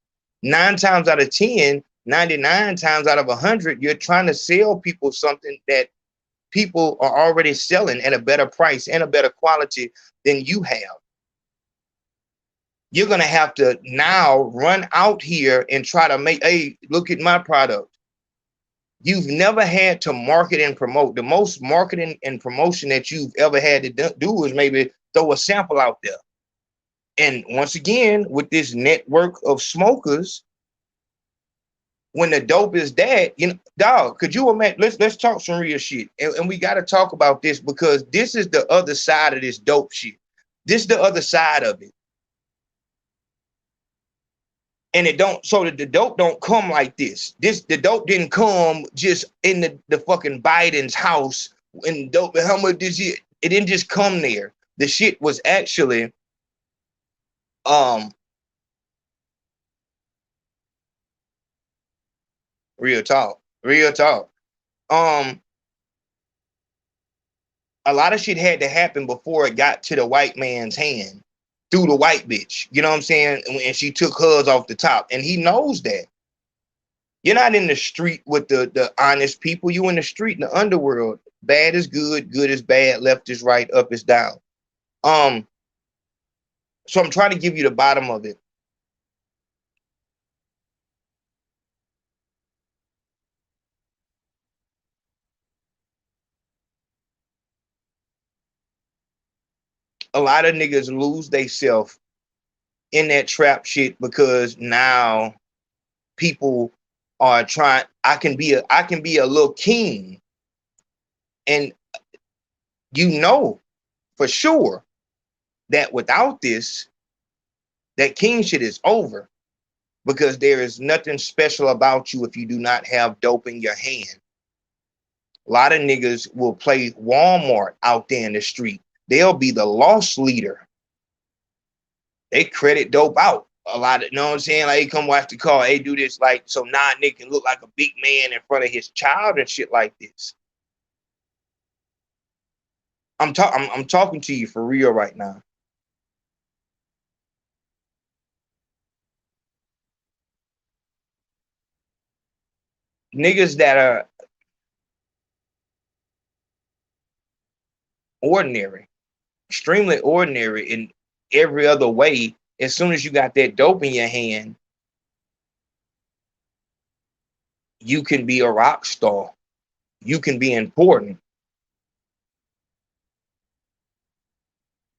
9 times out of 10. 99 times out of 100, you're trying to sell people something that people are already selling at a better price and a better quality than you have. You're going to have to now run out here and try to make, hey, look at my product. You've never had to market and promote. The most marketing and promotion that you've ever had to do is maybe throw a sample out there. And once again, with this network of smokers, when the dope is that, you know, dog, could you imagine? Let's talk some real shit. And we got to talk about this, because this is the other side of this dope shit. This is the other side of it. And it don't, so that the dope don't come like this. The dope didn't come just in the fucking Biden's house. And dope, how much did it didn't just come there. The shit was actually, real talk. A lot of shit had to happen before it got to the white man's hand through the white bitch. You know what I'm saying? And she took hers off the top, and he knows that. You're not in the street with the honest people. You in the street in the underworld. Bad is good, good is bad, left is right, up is down. So I'm trying to give you the bottom of it. A lot of niggas lose theyself in that trap shit, because now people are trying, I can be a little king. And you know for sure that without this, that king shit is over, because there is nothing special about you if you do not have dope in your hand. A lot of niggas will play Walmart out there in the street. They'll be the loss leader. They credit dope out a lot of, you know what I'm saying? Like, hey, come watch the car. Hey, do this. Like, so now nigga can look like a big man in front of his child and shit like this. I'm talking to you for real right now. Niggas that are ordinary, extremely ordinary in every other way, as soon as you got that dope in your hand, you can be a rock star. You can be important.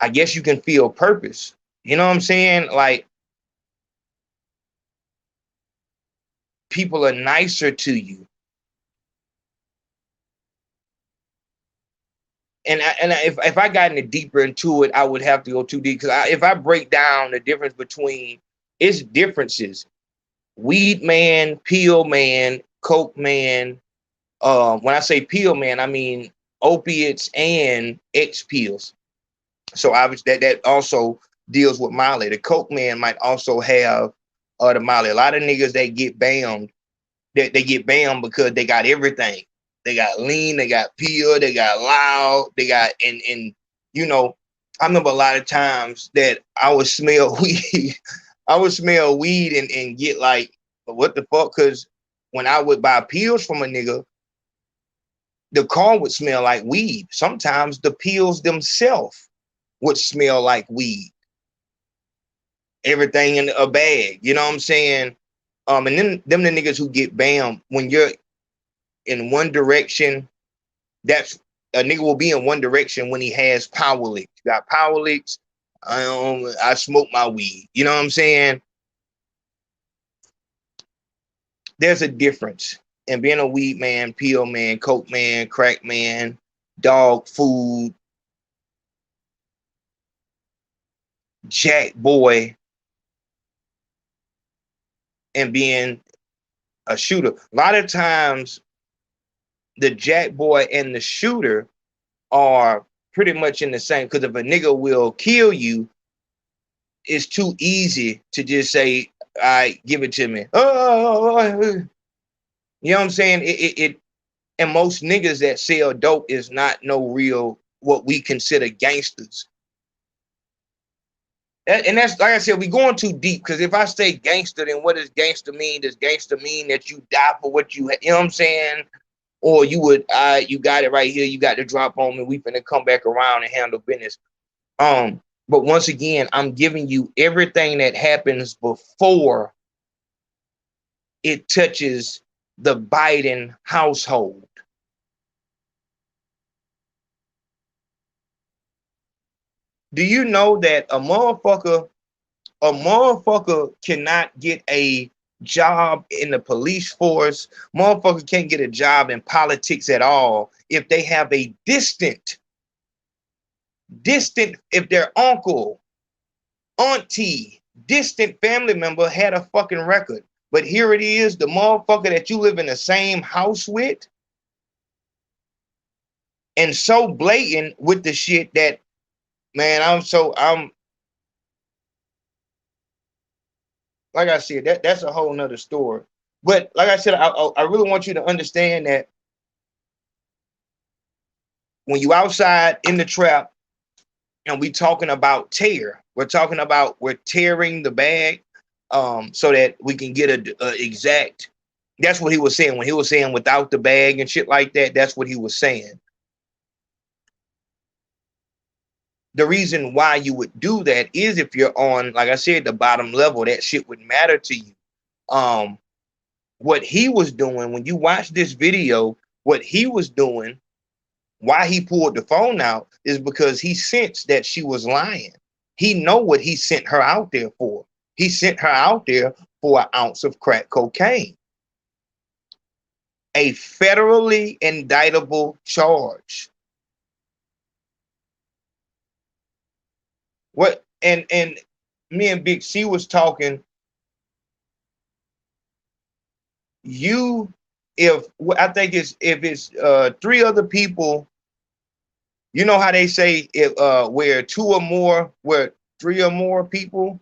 I guess you can feel purpose. You know what I'm saying? Like, people are nicer to you. And if I got any deeper into it, I would have to go too deep, because if I break down the difference between its differences, weed man, pill man, coke man. When I say pill man, I mean opiates and X pills. So obviously that also deals with Molly. The coke man might also have the Molly. A lot of niggas that get bammed that they get banned because they got everything. They got lean, they got pure, they got loud, they got and you know, I remember a lot of times that I would smell weed. I would smell weed and get like, what the fuck? Because when I would buy pills from a nigga, the car would smell like weed. Sometimes the pills themselves would smell like weed. Everything in a bag, you know what I'm saying? And then them the niggas who get banned when you're in one direction. That's a nigga will be in one direction when he has power licks. You got power licks. I smoke my weed. You know what I'm saying? There's a difference in being a weed man, pill man, coke man, crack man, dog food, jack boy, and being a shooter. A lot of times the jack boy and the shooter are pretty much in the same, because if a nigga will kill you, it's too easy to just say, all right, give it to me. Oh, you know what I'm saying? It and most niggas that sell dope is not no real what we consider gangsters. And that's, like I said, we going too deep, because if I say gangster, then what does gangster mean? Does gangster mean that you die for what you know what I'm saying? Or you would, you got it right here, you got to drop on me, we finna come back around and handle business. But once again, I'm giving you everything that happens before it touches the Biden household. Do you know that a motherfucker cannot get a job in the police force? Motherfucker can't get a job in politics at all if they have a distant, if their uncle, auntie, distant family member had a fucking record. But here it is, the motherfucker that you live in the same house with, and so blatant with the shit that, man, I'm like I said, that's a whole nother story. But like I said, I really want you to understand that when you outside in the trap and we talking about tear, we're tearing the bag so that we can get a exact. That's what he was saying when he was saying without the bag and shit like that. That's what he was saying. The reason why you would do that is if you're on, like I said, the bottom level, that shit would matter to you. What he was doing, when you watch this video, what he was doing, why he pulled the phone out, is because he sensed that she was lying. He know what he sent her out there for. He sent her out there for an ounce of crack cocaine. A federally indictable charge. What and me and Big C was talking. If it's three other people, you know how they say where three or more people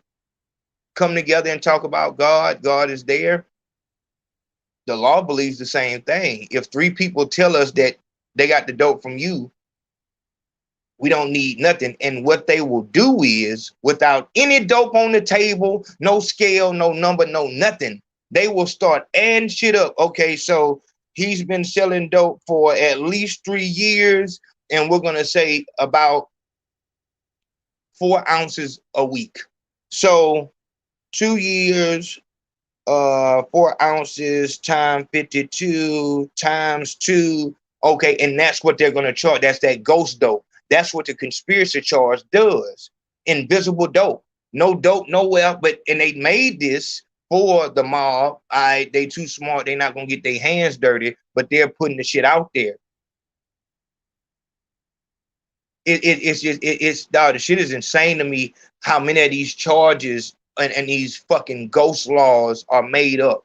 come together and talk about God, God is there. The law believes the same thing. If three people tell us that they got the dope from you, we don't need nothing. And what they will do is, without any dope on the table, no scale, no number, no nothing, they will start adding shit up. Okay, so he's been selling dope for at least 3 years, and we're going to say about 4 ounces a week. So 2 years, 4 ounces times 52 times 2. Okay, and that's what they're going to charge. That's that ghost dope. That's what the conspiracy charge does. Invisible dope. No dope nowhere, and they made this for the mob. They too smart. They're not going to get their hands dirty, but they're putting the shit out there. The shit is insane to me how many of these charges and these fucking ghost laws are made up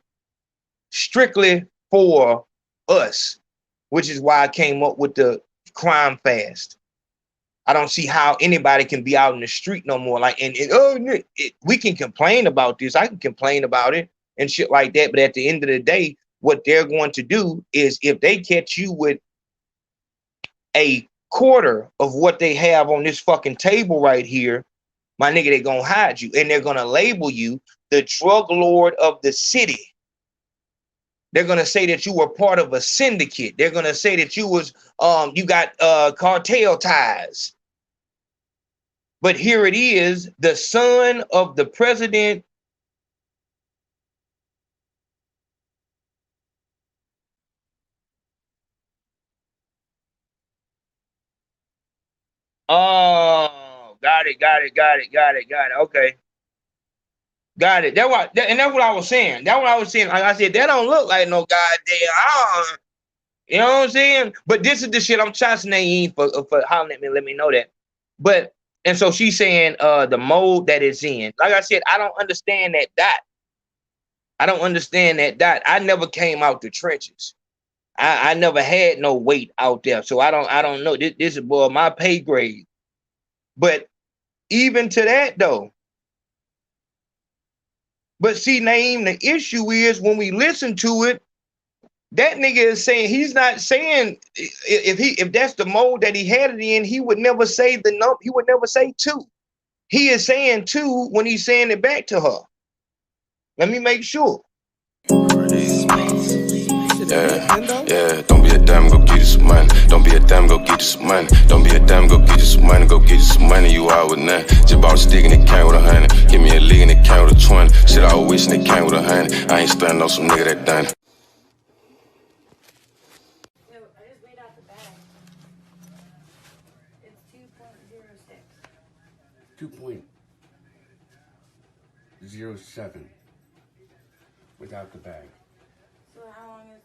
strictly for us, which is why I came up with the crime fast. I don't see how anybody can be out in the street no more. We can complain about this. I can complain about it and shit like that. But at the end of the day, what they're going to do is if they catch you with a quarter of what they have on this fucking table right here, my nigga, they're gonna hide you and they're gonna label you the drug lord of the city. They're gonna say that you were part of a syndicate. They're gonna say that you was you got cartel ties. But here it is, the son of the president. Oh, got it. Okay. Got it. That's what I was saying. That's what I was saying. Like I said, that don't look like no goddamn. You know what I'm saying? But this is the shit I'm trusting Naeem for hollering at me, let me know that. But and so she's saying the mode that it's in. Like I said, I don't understand that dot. I never came out the trenches. I never had no weight out there. So I don't know. This is above my pay grade. But even to that though. But see, Naeem, the issue is when we listen to it, that nigga is saying, he's not saying if that's the mode that he had it in, he would never say the number, he would never say 2. He is saying 2 when he's saying it back to her. Let me make sure. Yeah, don't be a damn, go get you some money. Don't be a damn, go get you some money. Don't be a damn, go get you some money. Go get you some money, you out with nothing. Just bought a stick and it came with 100. Give me a lick and it came with a 20. Shit, I was wishing it came with 100. I ain't standing on some nigga that done it. No, I just weighed out the bag. It's 2.06. 2.07 without the bag. So how long is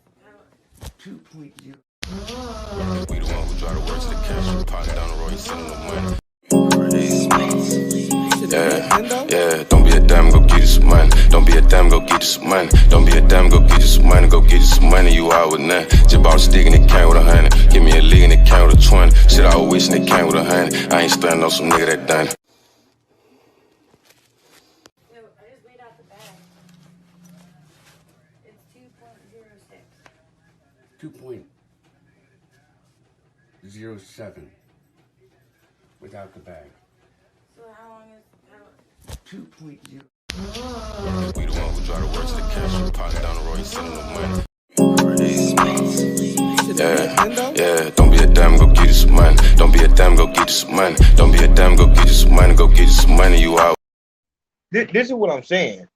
2.0. We the one who drive the works to the cash. Pocket down the road, you sending the money. Yeah, don't be a damn, go get you some money. Don't be a damn, go get you some money. Don't be a damn, go get you some money. Go get you some money, you out with nothing. Just bought a stick and it came with 100. Give me a lick and it came with a 20. Shit, I was wishing it came with 100. I ain't standing on some nigga that done it. No, I just weighed out the bag. It's 2.06. 2.07 without the bag. So how long is 2.0. We the one who drive the works to the cash. Pocket down the road, you sending the money. Yeah, don't be a damn, go get you some money. Don't be a damn, go get you some money. Don't be a damn, go get you some money. Go get you some money, you out. This is what I'm saying.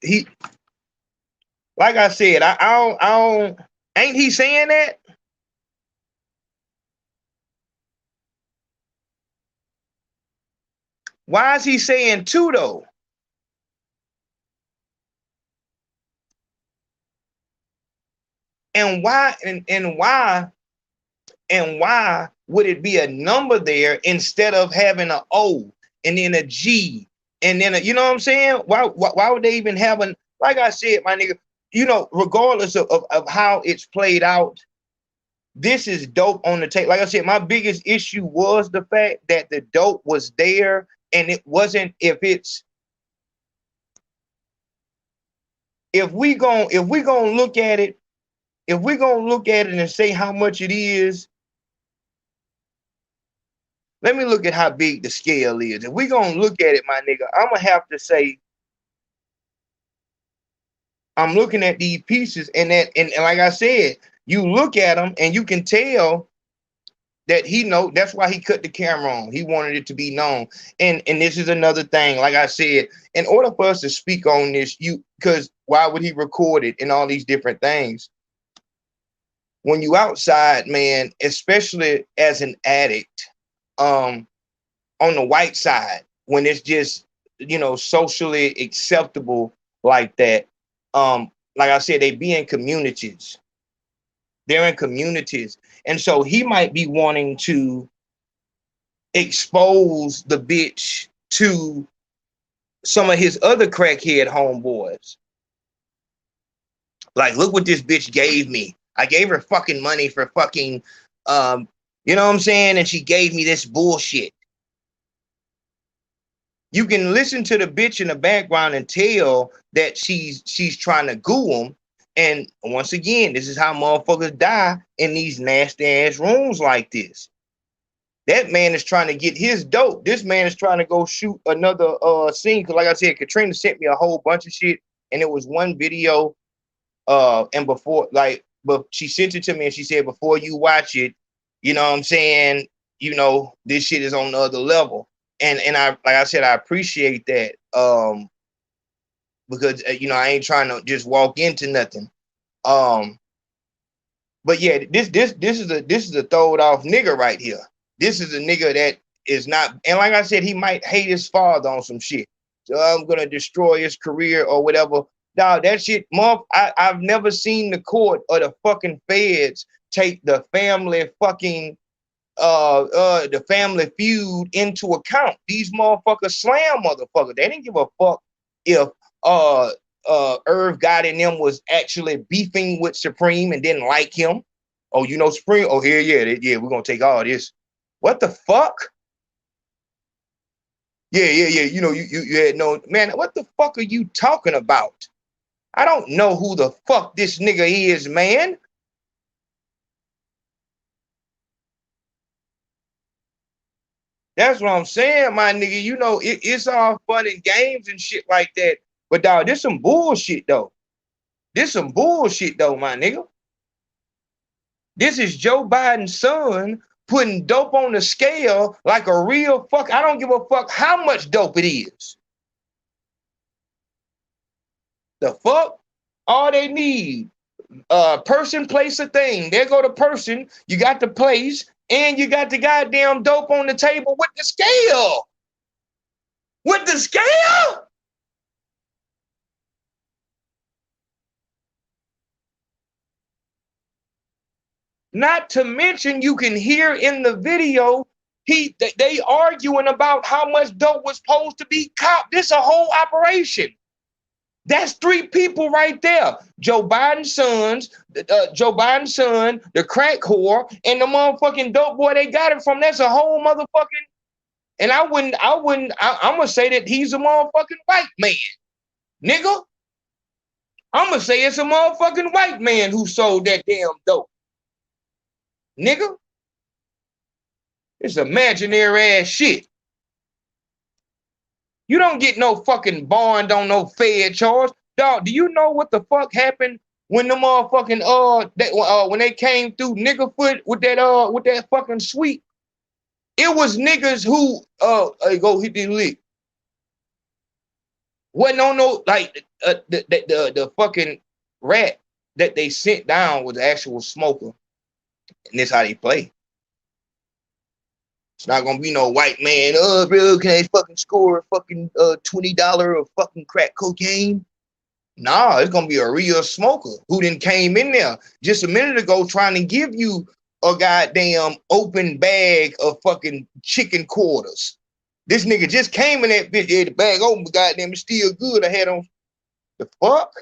He, like I said, I don't, ain't he saying that? Why is he saying 2 though? And why would it be a number there instead of having an O and then a G and then you know what I'm saying? Why would they even have an, like I said, my nigga, you know, regardless of how it's played out, this is dope on the tape. Like I said, my biggest issue was the fact that the dope was there and it wasn't, if we gonna look at it, and say how much it is, let me look at how big the scale is. If we gonna look at it, my nigga, I'm gonna have to say, I'm looking at these pieces and like I said, you look at them and you can tell that he know, that's why he cut the camera on. He wanted it to be known. And this is another thing, like I said, in order for us to speak on this, because why would he record it and all these different things? When you outside, man, especially as an addict, on the white side, when it's just, you know, socially acceptable like that, like I said, they be in communities. They're in communities. And so he might be wanting to expose the bitch to some of his other crackhead homeboys. Like, look what this bitch gave me. I gave her fucking money for fucking, you know what I'm saying? And she gave me this bullshit. You can listen to the bitch in the background and tell that she's trying to goo him. And once again, this is how motherfuckers die in these nasty ass rooms like this. That man is trying to get his dope. This man is trying to go shoot another scene. Cause like I said, Katrina sent me a whole bunch of shit, and it was one video. And before, like, but she sent it to me and she said, before you watch it, you know what I'm saying, you know, this shit is on the other level. And I, like I said, I appreciate that. Because you know, I ain't trying to just walk into nothing. But yeah, this is a throwed off nigga right here. This is a nigga that is not, and like I said, he might hate his father on some shit. So I'm gonna destroy his career or whatever. Dog, that shit, I've never seen the court or the fucking feds take the family fucking the family feud into account. These motherfuckers slam motherfuckers. They didn't give a fuck if Irv got in them was actually beefing with Supreme and didn't like him. Oh, you know Supreme? Oh, yeah, we're gonna take all this. What the fuck? Yeah. You know, you had no man. What the fuck are you talking about? I don't know who the fuck this nigga is, man. That's what I'm saying, my nigga. You know, it's all fun and games and shit like that. But dog, this some bullshit though. This some bullshit though, my nigga. This is Joe Biden's son putting dope on the scale like a real fuck. I don't give a fuck how much dope it is. The fuck? All they need, person, place, a thing. There go the person, you got the place, and you got the goddamn dope on the table with the scale. With the scale? Not to mention, you can hear in the video, they arguing about how much dope was supposed to be copped. This a whole operation. That's 3 people right there. Joe Biden's son, the crack whore, and the motherfucking dope boy they got it from. That's a whole motherfucking. And I'm gonna say that he's a motherfucking white man, nigga. I'm gonna say it's a motherfucking white man who sold that damn dope, nigga. It's imaginary ass shit. You don't get no fucking bond on no Fed charge. Dog, do you know what the fuck happened when the motherfucking when they came through nigga foot with that fucking sweep? It was niggas who go hit the lick. Wasn't on no like the fucking rat that they sent down was the actual smoker. And this how they play. It's not gonna be no white man. Oh, bro, can I fucking score a fucking $20 of fucking crack cocaine? Nah, it's gonna be a real smoker who then came in there just a minute ago trying to give you a goddamn open bag of fucking chicken quarters. This nigga just came in that bitch, the bag open, goddamn, it's still good. I had on the fuck.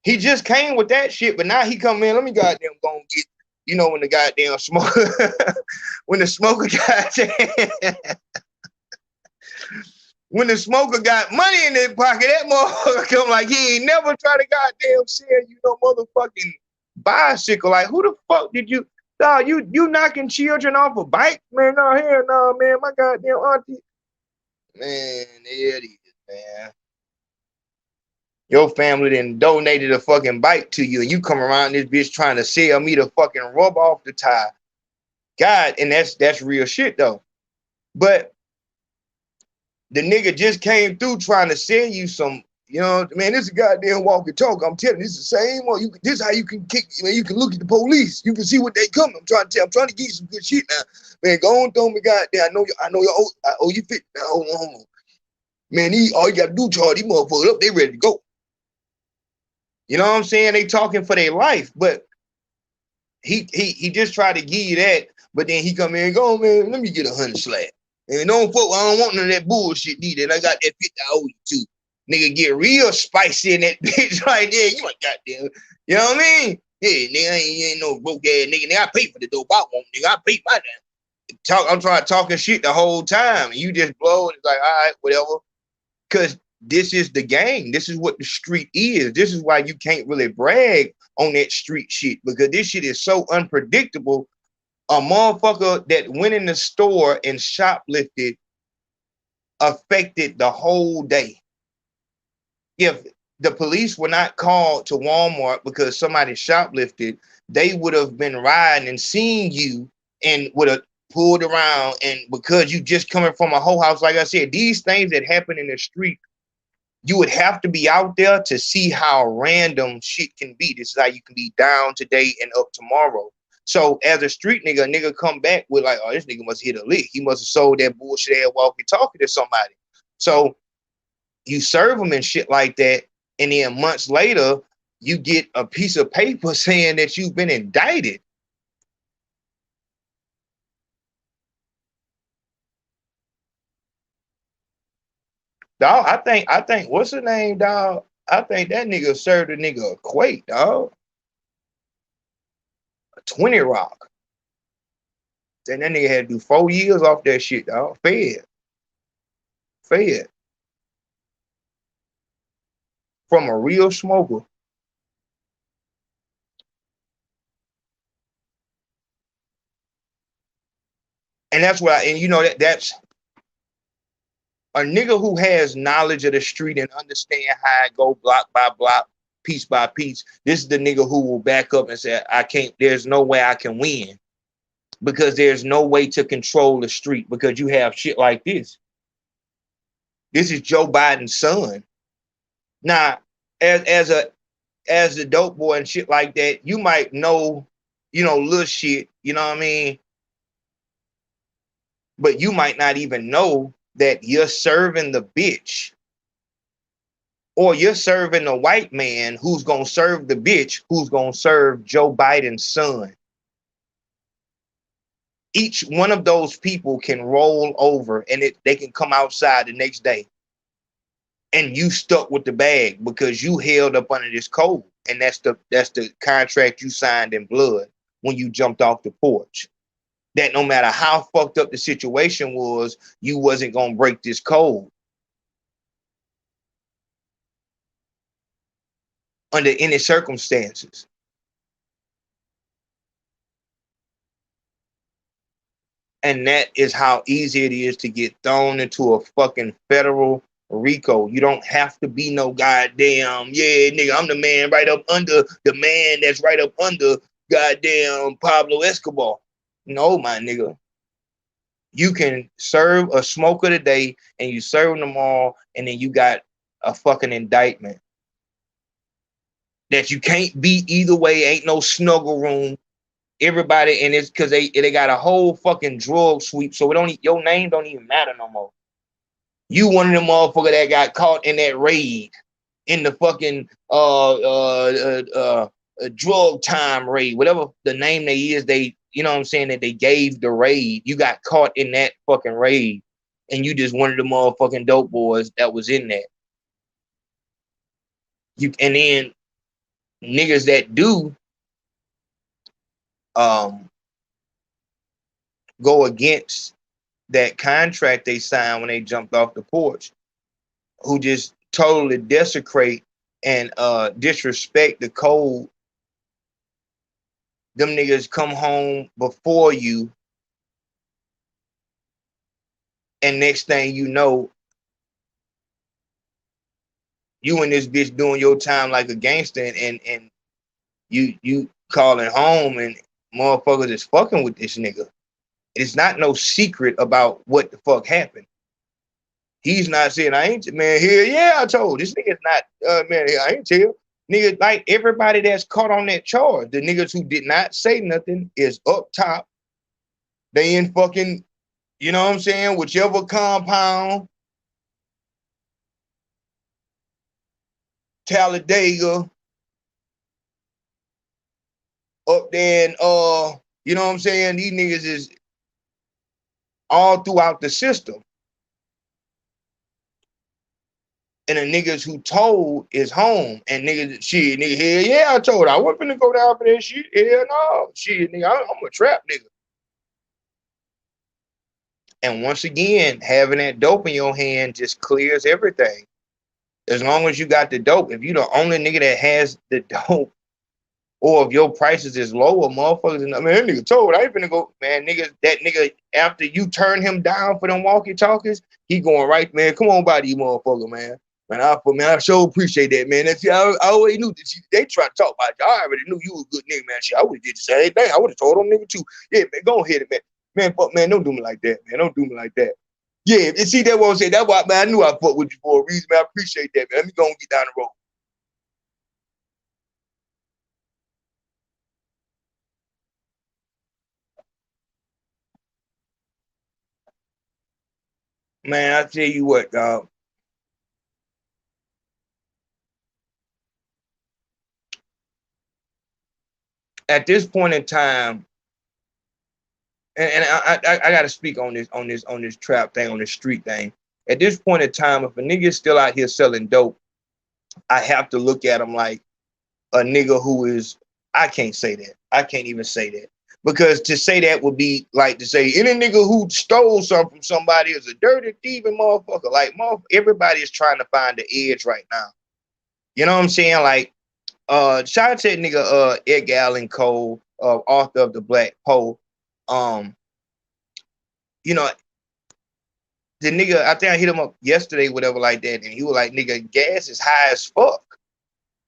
He just came with that shit, but now he come in. Let me goddamn go and get. You know, when the goddamn smoker, when the smoker got money in his pocket, that motherfucker come like he ain't never tried to goddamn sell you no motherfucking bicycle. Like, who the fuck did you? Nah, you knocking children off a bike, man? No, hell no, man. My goddamn auntie, man, there it is, man. Your family then donated a fucking bike to you, and you come around this bitch trying to sell me to fucking rub off the tie. God, and that's real shit though. But the nigga just came through trying to sell you some, you know, man, this is a goddamn walkie talk. I'm telling you, this is the same one. This is how you can kick, man. You can look at the police. You can see what they come. I'm trying to get you some good shit now. Man, go on, throw me goddamn. I know you owe you $50. Hold on. Man, all you gotta do, charge these motherfuckers up, they ready to go. You know what I'm saying? They talking for their life, but he just tried to give you that, but then he come in and go, man, let me get 100 slab. And don't fuck, I don't want none of that bullshit neither. And I got that 50 I owe you too. Nigga get real spicy in that bitch right there. You like, goddamn, you know what I mean? Yeah, nigga, ain't no broke ass nigga. Nigga, I pay for the dope I want, nigga. I pay my damn. I'm trying talking shit the whole time. And you just blow and it's like, all right, whatever. Cause this is the game. This is what the street is. This is why you can't really brag on that street shit, because this shit is so unpredictable. A motherfucker that went in the store and shoplifted affected the whole day. If the police were not called to Walmart because somebody shoplifted, they would have been riding and seen you and would have pulled around. And because you just coming from a whole house, like I said, these things that happen in the street, you would have to be out there to see how random shit can be. This is how you can be down today and up tomorrow. So as a street nigga, a nigga come back with like, oh, this nigga must hit a lick. He must have sold that bullshit ass walkie-talkie to somebody. So you serve them and shit like that, and then months later, you get a piece of paper saying that you've been indicted. Dog, I think, what's the name, dog? I think that nigga served a nigga a quake, dog. A 20 rock. Then that nigga had to do 4 years off that shit, dog. Fed. From a real smoker. And that's why, and you know, that's a nigga who has knowledge of the street and understand how it go block by block, piece by piece. This is the nigga who will back up and say, there's no way I can win, because there's no way to control the street, because you have shit like this. This is Joe Biden's son. Now, as a dope boy and shit like that, you might know, little shit, you know what I mean? But you might not even know that you're serving the bitch, or you're serving the white man who's going to serve the bitch who's going to serve Joe Biden's son. Each one of those people can roll over and they can come outside the next day, and you stuck with the bag because you held up under this code. And that's the contract you signed in blood when you jumped off the porch. That no matter how fucked up the situation was, you wasn't going to break this code under any circumstances. And that is how easy it is to get thrown into a fucking federal Rico. You don't have to be no goddamn, yeah, nigga, I'm the man right up under the man that's right up under goddamn Pablo Escobar. No, my nigga. You can serve a smoker today and you serve them all, and then you got a fucking indictment that you can't beat either way. Ain't no snuggle room. Everybody, and it's because they got a whole fucking drug sweep, so your name don't even matter no more. You one of them motherfucker that got caught in that raid, in the fucking drug time raid, whatever the name they is, you know what I'm saying, that they gave the raid. You got caught in that fucking raid, and you just one of the motherfucking dope boys that was in that. And then niggas that do go against that contract they signed when they jumped off the porch, who just totally desecrate and disrespect the code. Them niggas come home before you, and next thing you know, you and this bitch doing your time like a gangster, and you calling home, and motherfuckers is fucking with this nigga. It's not no secret about what the fuck happened. He's not saying, I ain't, man, here, yeah, I told. This nigga's not, man, I ain't tell. Niggas, like everybody that's caught on that charge, the niggas who did not say nothing is up top. They in fucking, you know what I'm saying, whichever compound, Talladega, up there, and you know what I'm saying, these niggas is all throughout the system. And the niggas who told is home. And niggas, shit, nigga, hell yeah, I told. I wasn't finna go down for that shit. Hell no. Shit, nigga, I'm a trap nigga. And once again, having that dope in your hand just clears everything. As long as you got the dope, if you the only nigga that has the dope, or if your prices is lower, motherfuckers, man, that nigga told, I ain't finna go, man, nigga, that nigga, after you turn him down for them walkie-talkies, he going right, man, come on by these motherfucker, man. Man, I sure appreciate that, man. That's, I always knew that they tried to talk about you. I already knew you was a good nigga, man. Shit, I would have did the same thing. I would have told them nigga too. Yeah, man, go ahead, man. Man, fuck, man, don't do me like that, man. Don't do me like that. Yeah, and see, that what I'm saying. That's why, man, I knew I fucked with you for a reason, man. I appreciate that, man. Let me go and get down the road. Man, I tell you what, dog. At this point in time, and I gotta speak on this trap thing, on this street thing. At this point in time, if a nigga is still out here selling dope, I have to look at him like a nigga who is, I can't say that. I can't even say that. Because to say that would be like to say any nigga who stole something from somebody is a dirty thieving motherfucker. Like, everybody is trying to find the edge right now. You know what I'm saying? Like, shout out to that nigga Edgar Allan Cole, author of the Black Poe. You know, the nigga, I think I hit him up yesterday, whatever like that, and he was like, nigga, gas is high as fuck.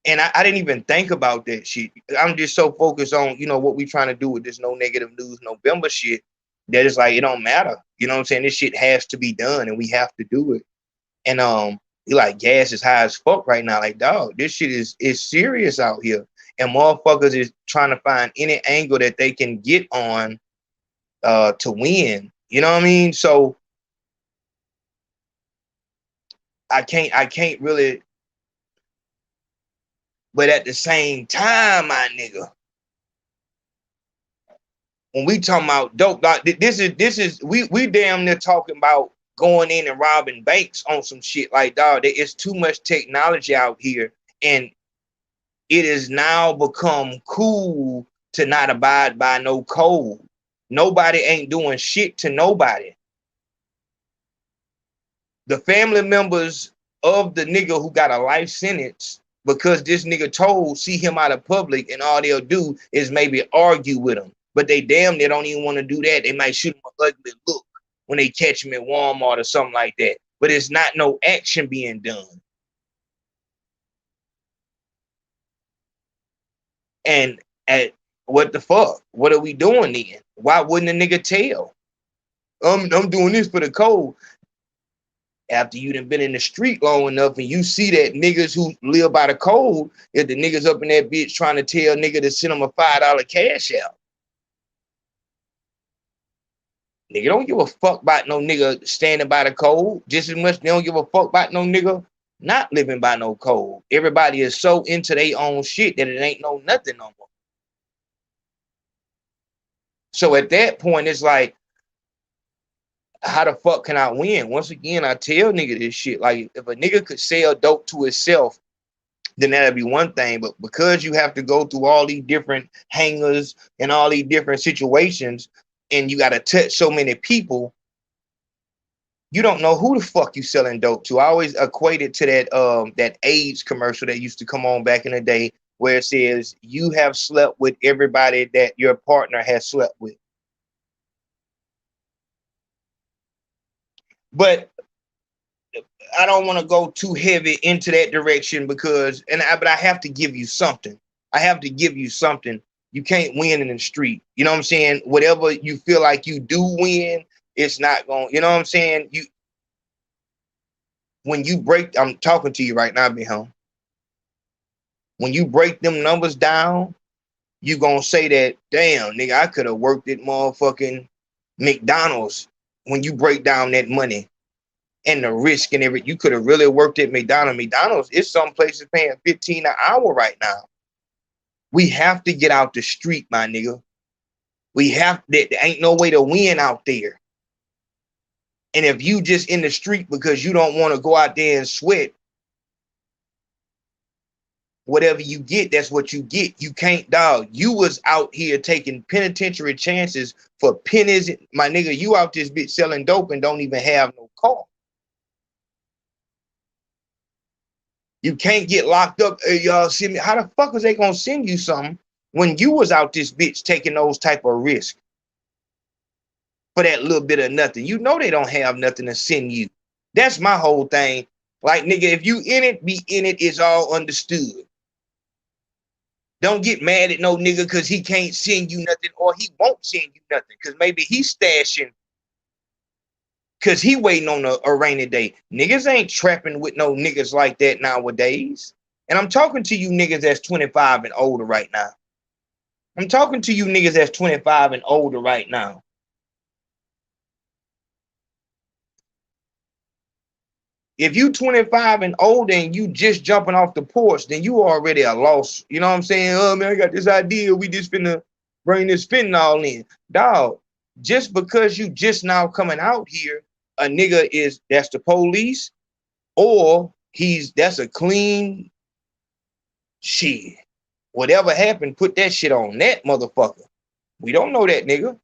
And I didn't even think about that shit. I'm just so focused on, you know, what we trying to do with this No Negative News November shit that it's like, it don't matter. You know what I'm saying? This shit has to be done and we have to do it. And like, gas is high as fuck right now. Like, dog, this shit is serious out here. And motherfuckers is trying to find any angle that they can get on to win. You know what I mean? So I can't really. But at the same time, my nigga, when we talking about dope, like, this is we damn near talking about going in and robbing banks on some shit. Like, dog, there is too much technology out here, and it has now become cool to not abide by no code. Nobody ain't doing shit to nobody. The family members of the nigga who got a life sentence because this nigga see him out of public, and all they'll do is maybe argue with him. But they damn near don't even want to do that. They might shoot him an ugly look when they catch him at Walmart or something like that. But it's not no action being done. And what the fuck? What are we doing then? Why wouldn't a nigga tell? I'm doing this for the code. After you done been in the street long enough and you see that niggas who live by the code, if the niggas up in that bitch trying to tell nigga to send them a $5 cash out. Nigga don't give a fuck about no nigga standing by the code just as much they don't give a fuck about no nigga not living by no code. Everybody is so into their own shit that it ain't no nothing no more. So at that point, it's like, how the fuck can I win? Once again, I tell nigga this shit. Like, if a nigga could sell dope to himself, then that'd be one thing. But because you have to go through all these different hangers and all these different situations, and you got to touch so many people, you don't know who the fuck you selling dope to. I always equate it to that AIDS commercial that used to come on back in the day, where it says you have slept with everybody that your partner has slept with. But I don't want to go too heavy into that direction because, but I have to give you something. I have to give you something. You can't win in the street. You know what I'm saying? Whatever you feel like you do win, it's not going, you know what I'm saying? When you break, I'm talking to you right now, be home. When you break them numbers down, you gonna say that, damn, nigga, I could have worked at motherfucking McDonald's. When you break down that money and the risk and everything, you could have really worked at McDonald's. McDonald's is some places paying $15 an hour right now. We have to get out the street, my nigga. There ain't no way to win out there. And if you just in the street because you don't want to go out there and sweat, whatever you get, that's what you get. You can't, dog. You was out here taking penitentiary chances for pennies. My nigga, you out this bitch selling dope and don't even have no car. You can't get locked up. Y'all see me? How the fuck was they gonna send you something when you was out this bitch taking those type of risks for that little bit of nothing? You know they don't have nothing to send you. That's my whole thing. Like, nigga, if you in it, be in it. It's all understood. Don't get mad at no nigga because he can't send you nothing or he won't send you nothing because maybe he's stashing because he waiting on a rainy day. Niggas ain't trapping with no niggas like that nowadays. And I'm talking to you niggas that's 25 and older right now. I'm talking to you niggas that's 25 and older right now. If you 25 and older and you just jumping off the porch, then you already a loss. You know what I'm saying? Oh, man, I got this idea. We just finna bring this fentanyl in. Dog, just because you just now coming out here, a nigga that's the police, or that's a clean shit. Whatever happened, put that shit on that motherfucker. We don't know that nigga.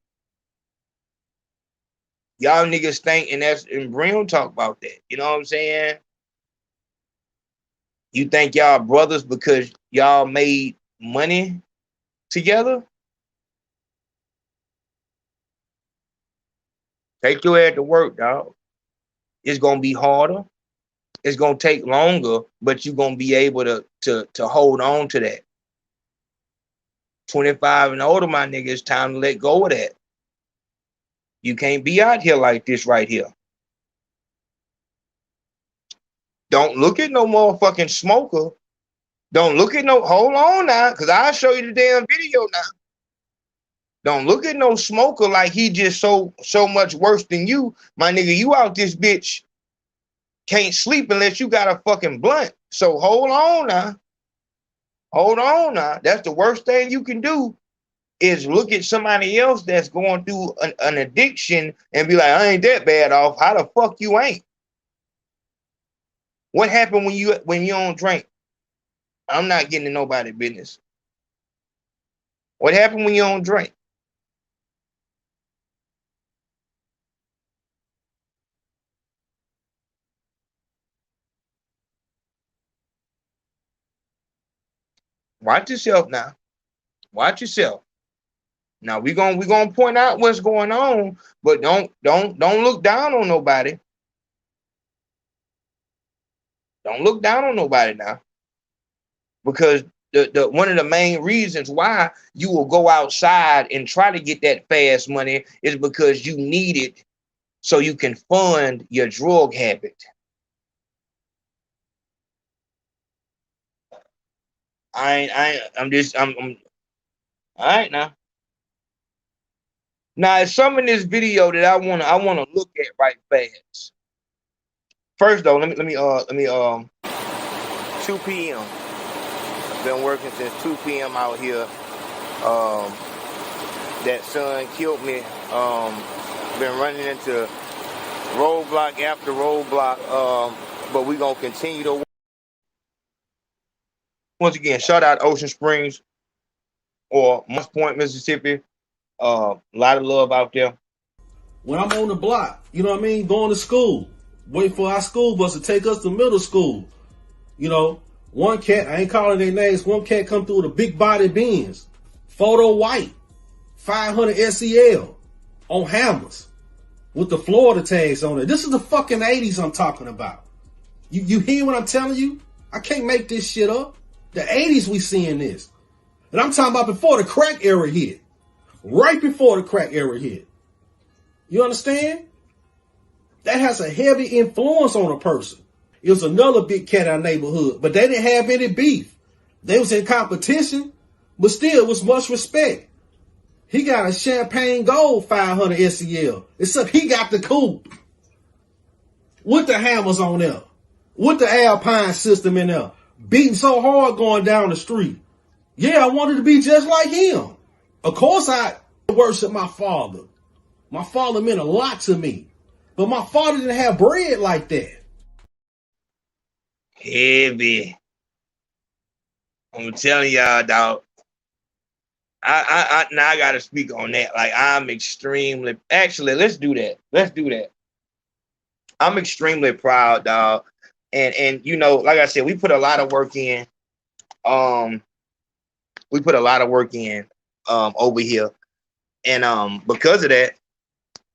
Y'all niggas think, and Brim talk about that. You know what I'm saying? You think y'all brothers because y'all made money together? Take your ass to work, dog. It's gonna be harder. It's gonna take longer, but you're gonna be able to hold on to that. 25 and older, my nigga, it's time to let go of that. You can't be out here like this right here. Don't look at no motherfucking smoker. Don't look at hold on now, because I'll show you the damn video now. Don't look at no smoker like he just so much worse than you. My nigga, you out this bitch can't sleep unless you got a fucking blunt. So hold on now. Hold on now. That's the worst thing you can do. Is look at somebody else that's going through an addiction and be like, I ain't that bad off. How the fuck you ain't? What happened when you don't drink? I'm not getting to nobody's business. What happened when you don't drink? Watch yourself now. Watch yourself. Now we're gonna point out what's going on, but don't look down on nobody. Don't look down on nobody now. Because the one of the main reasons why you will go outside and try to get that fast money is because you need it so you can fund your drug habit. I'm all right now. Now, it's some in this video that I wanna look at right fast. First though, let me 2 p.m. Been working since 2 p.m. out here. That sun killed me. Been running into roadblock after roadblock. But we gonna continue to work. Once again, shout out Ocean Springs or Moss Point, Mississippi. A lot of love out there. When I'm on the block, you know what I mean, going to school, waiting for our school bus to take us to middle school. You know, one cat, I ain't calling their names, one cat come through with a big body Benz, photo white, 500 SEL on hammers with the Florida tags on it. This is the fucking 80s I'm talking about. You hear what I'm telling you? I can't make this shit up. The 80s we seeing this. And I'm talking about before the crack era hit. Right before the crack era hit. You understand? That has a heavy influence on a person. It was another big cat in our neighborhood, but they didn't have any beef. They was in competition, but still was much respect. He got a champagne gold 500 SEL, except he got the coupe with the hammers on there, with the Alpine system in there, beating so hard going down the street. Yeah, I wanted to be just like him. Of course, I worship my father. My father meant a lot to me. But my father didn't have bread like that. Heavy. I'm telling y'all, dog. I gotta speak on that. Like, I'm extremely, actually, let's do that. I'm extremely proud, dog. And you know, like I said, we put a lot of work in. We put a lot of work in over here, and because of that,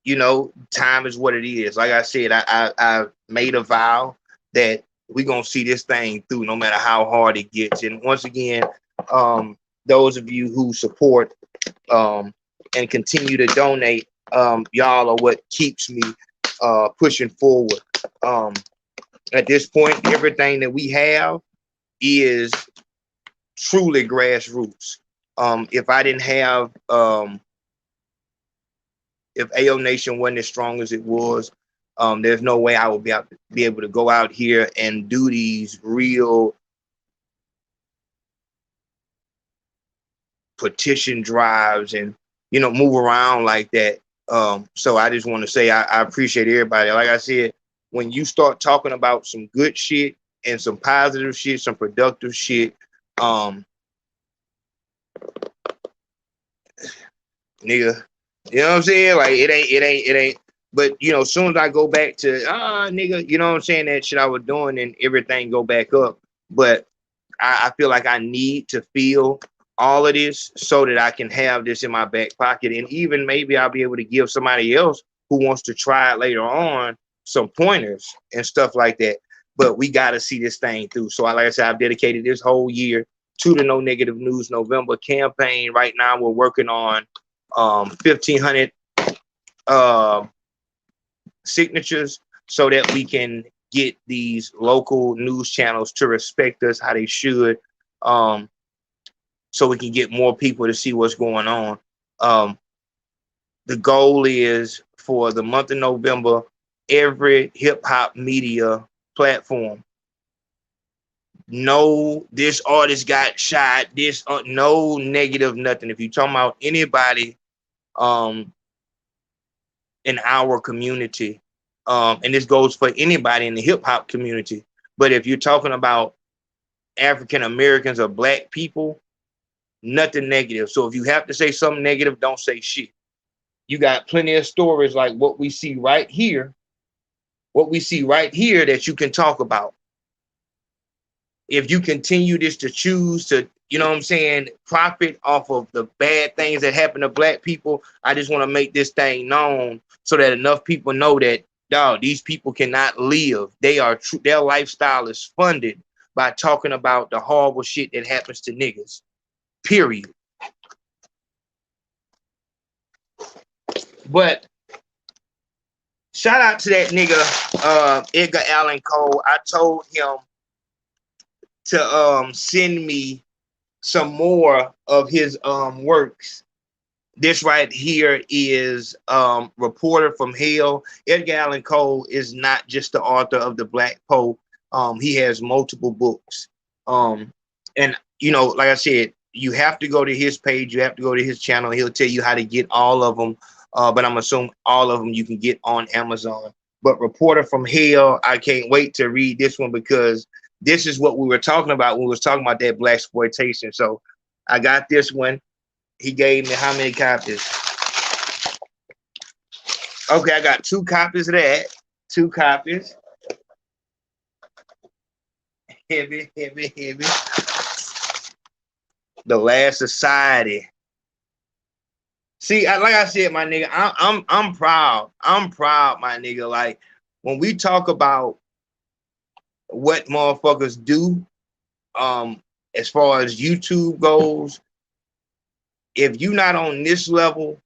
you know, time is what it is. Like I said, I made a vow that we're gonna see this thing through no matter how hard it gets. And once again, those of you who support and continue to donate, y'all are what keeps me pushing forward. At this point, everything that we have is truly grassroots. If I didn't have if AO Nation wasn't as strong as it was, there's no way I would be able to go out here and do these real petition drives and, you know, move around like that. So I just want to say I appreciate everybody. Like I said, when you start talking about some good shit and some positive shit, some productive shit, nigga, you know what I'm saying? Like it ain't. But you know, as soon as I go back to nigga, you know what I'm saying, that shit I was doing and everything go back up. But I feel like I need to feel all of this so that I can have this in my back pocket, and even maybe I'll be able to give somebody else who wants to try it later on some pointers and stuff like that. But we got to see this thing through. So like I said, I've dedicated this whole year to the No Negative News November campaign. Right now, we're working on 1,500 signatures so that we can get these local news channels to respect us how they should, so we can get more people to see what's going on. The goal is for the month of November, every hip-hop media platform, no, this artist got shot, this no negative nothing. If you're talking about anybody in our community, and this goes for anybody in the hip-hop community, but if you're talking about African Americans or black people, nothing negative. So if you have to say something negative, don't say shit. You got plenty of stories like what we see right here that you can talk about. If you continue this to choose to, you know what I'm saying, profit off of the bad things that happen to black people, I just want to make this thing known so that enough people know that, dog, these people cannot live. Their lifestyle is funded by talking about the horrible shit that happens to niggas. Period. But shout out to that nigga, Edgar Allan Cole. I told him to send me some more of his works. This right here is Reporter from Hell. Edgar Allan Cole is not just the author of The Black Pope. He has multiple books. And you know, like I said, you have to go to his page, you have to go to his channel. He'll tell you how to get all of them. But I'm assuming all of them you can get on Amazon. But Reporter from Hell, I can't wait to read this one because this is what we were talking about when we was talking about that black exploitation. So I got this one. He gave me how many copies? Okay, I got 2 copies of that. 2 copies. Heavy. The Last Society. See, like I said, my nigga, I'm proud. I'm proud, my nigga. Like when we talk about what motherfuckers do, as far as YouTube goes, if you not on this level,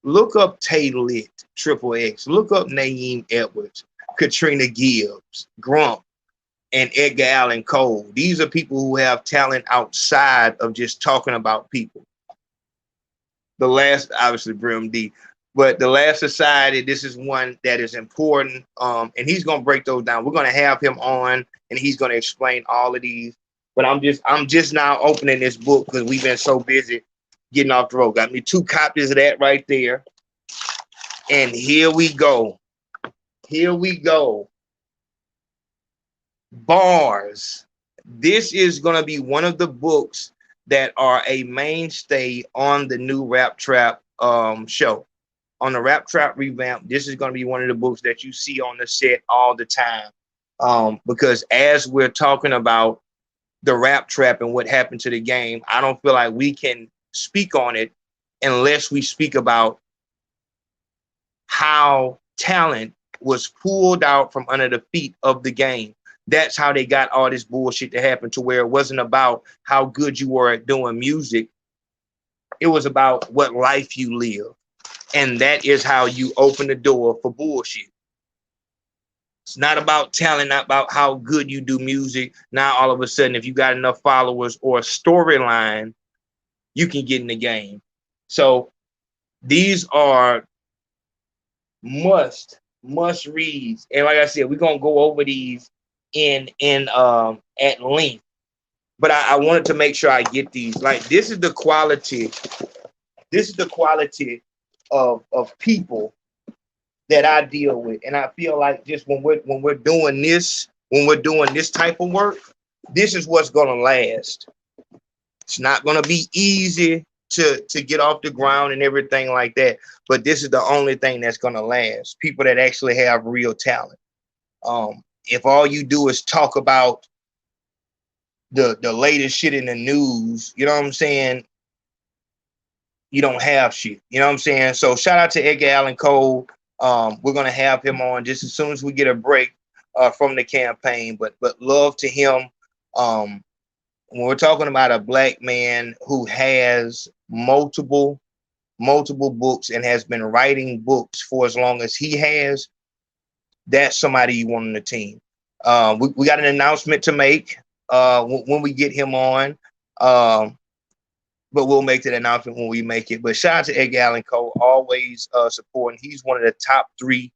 look up Tay Lit, Triple X, look up Naeem Edwards, Katrina Gibbs, Gauntt, and Edgar Allan Cole. These are people who have talent outside of just talking about people. The last, obviously, Brim D, but The Last Society, this is one that is important, and he's gonna break those down. We're gonna have him on, and he's gonna explain all of these. But I'm just now opening this book because we've been so busy getting off the road. Got me 2 copies of that right there, and here we go. Here we go. Bars. This is gonna be one of the books that are a mainstay on the new Rap Trap show. on the Rap Trap revamp, this is going to be one of the books that you see on the set all the time. Because as we're talking about the Rap Trap and what happened to the game, I don't feel like we can speak on it unless we speak about how talent was pulled out from under the feet of the game. That's how they got all this bullshit to happen, to where it wasn't about how good you were at doing music. It was about what life you live. And that is how you open the door for bullshit. It's not about talent, not about how good you do music. Now, all of a sudden, if you got enough followers or a storyline, you can get in the game. So these are must reads. And like I said, we're gonna go over these in at length. But I wanted to make sure I get these. Like, this is the quality. This is the quality of people that I deal with. And I feel like just when we're doing this type of work, this is what's gonna last. It's not gonna be easy to get off the ground and everything like that, but this is the only thing that's gonna last. People that actually have real talent. If all you do is talk about the latest shit in the news, you know what I'm saying, you don't have shit. You know what I'm saying? So shout out to Edgar Allan Cole. We're gonna have him on just as soon as we get a break from the campaign. But love to him. When we're talking about a black man who has multiple books and has been writing books for as long as he has, that's somebody you want on the team. We got an announcement to make when we get him on. But we'll make that announcement when we make it. But shout out to Edgar Allan Cole, always supporting. He's one of the top 3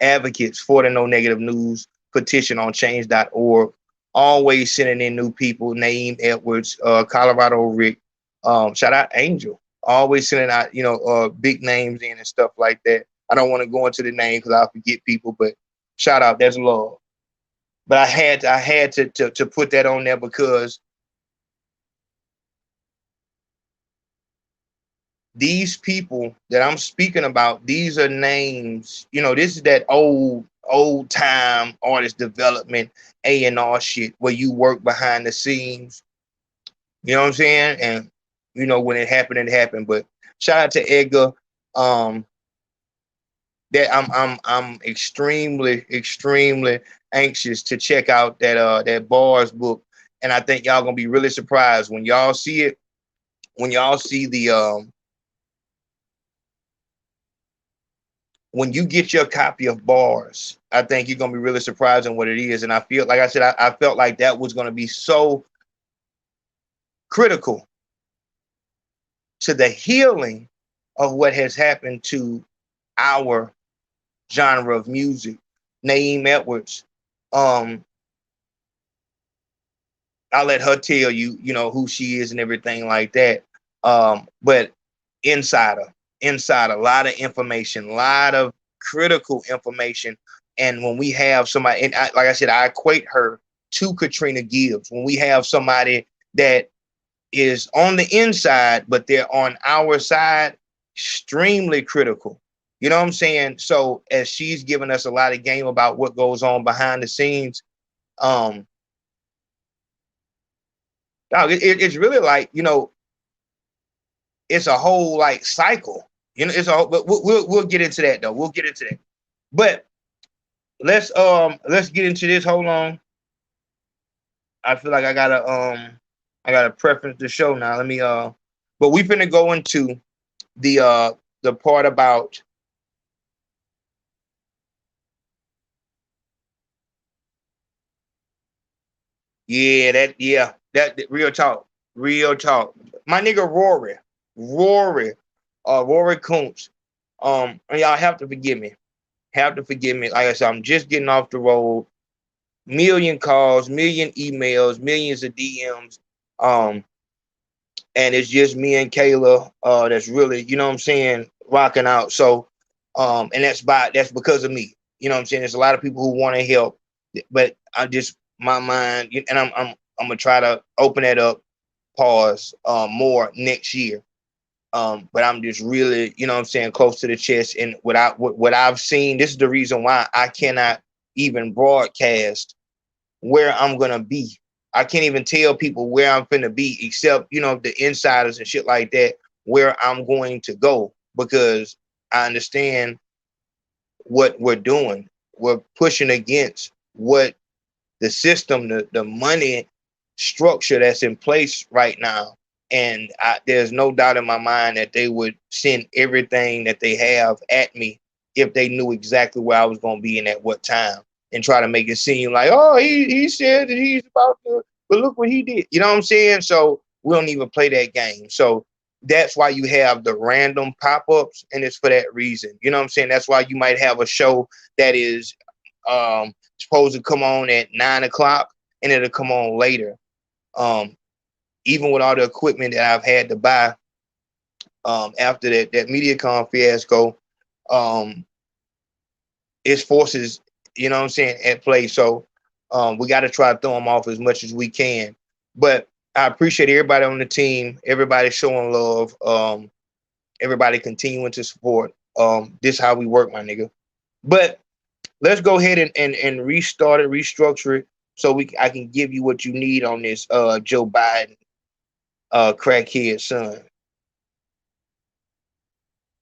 advocates for the No Negative News petition on change.org. Always sending in new people. Naeem Edwards, Colorado Rick. Shout out Angel. Always sending out, big names in and stuff like that. I don't want to go into the name because I'll forget people, but shout out. That's love. But I had to put that on there because these people that I'm speaking about, these are names, this is that old time artist development, A&R shit, where you work behind the scenes. You know what I'm saying? And, when it happened, it happened. But shout out to Edgar. That I'm extremely anxious to check out that Bars book. And I think y'all gonna be really surprised when y'all see it, when y'all see the when you get your copy of Bars. I think you're gonna be really surprised in what it is. And I feel like I said, I felt like that was gonna be so critical to the healing of what has happened to our genre of music. Naeem Edwards, I'll let her tell you, who she is and everything like that. But insider, a lot of information, a lot of critical information. And when we have somebody, and like I said, I equate her to Katrina Gibbs. When we have somebody that is on the inside, but they're on our side, extremely critical. You know what I'm saying? So as she's giving us a lot of game about what goes on behind the scenes, it's really like, it's a whole like cycle. It's a whole, but we'll get into that though. We'll get into that. But let's get into this. Hold on. I feel like I gotta preference the show now. Let me but we finna go into the part about that real talk. My nigga Rory Kuntz. And y'all have to forgive me. Like I said, I'm just getting off the road. Million calls, million emails, millions of DMs. And it's just me and Kayla that's really, you know what I'm saying, rocking out. So and that's because of me. You know what I'm saying? There's a lot of people who want to help, but I just my mind, and I'm gonna try to open that up, pause more next year. But I'm just really, you know what I'm saying, close to the chest. And what I've seen, this is the reason why I cannot even broadcast where I'm gonna be. I can't even tell people where I'm finna be, except, you know, the insiders and shit like that, where I'm going to go, because I understand what we're doing. We're pushing against what the system, the money structure that's in place right now. And there's no doubt in my mind that they would send everything that they have at me if they knew exactly where I was going to be and at what time, and try to make it seem like, oh, he said that he's about to, but look what he did. You know what I'm saying? So we don't even play that game. So that's why you have the random pop-ups, and it's for that reason. You know what I'm saying? That's why you might have a show that is supposed to come on at 9 o'clock and it'll come on later. Even with all the equipment that I've had to buy after that MediaCon fiasco, it's forces, you know what I'm saying, at play. So we got to try to throw them off as much as we can. But I appreciate everybody on the team, everybody showing love, everybody continuing to support. This is how we work, my nigga. But let's go ahead and restart it, restructure it, so I can give you what you need on this Joe Biden crackhead son.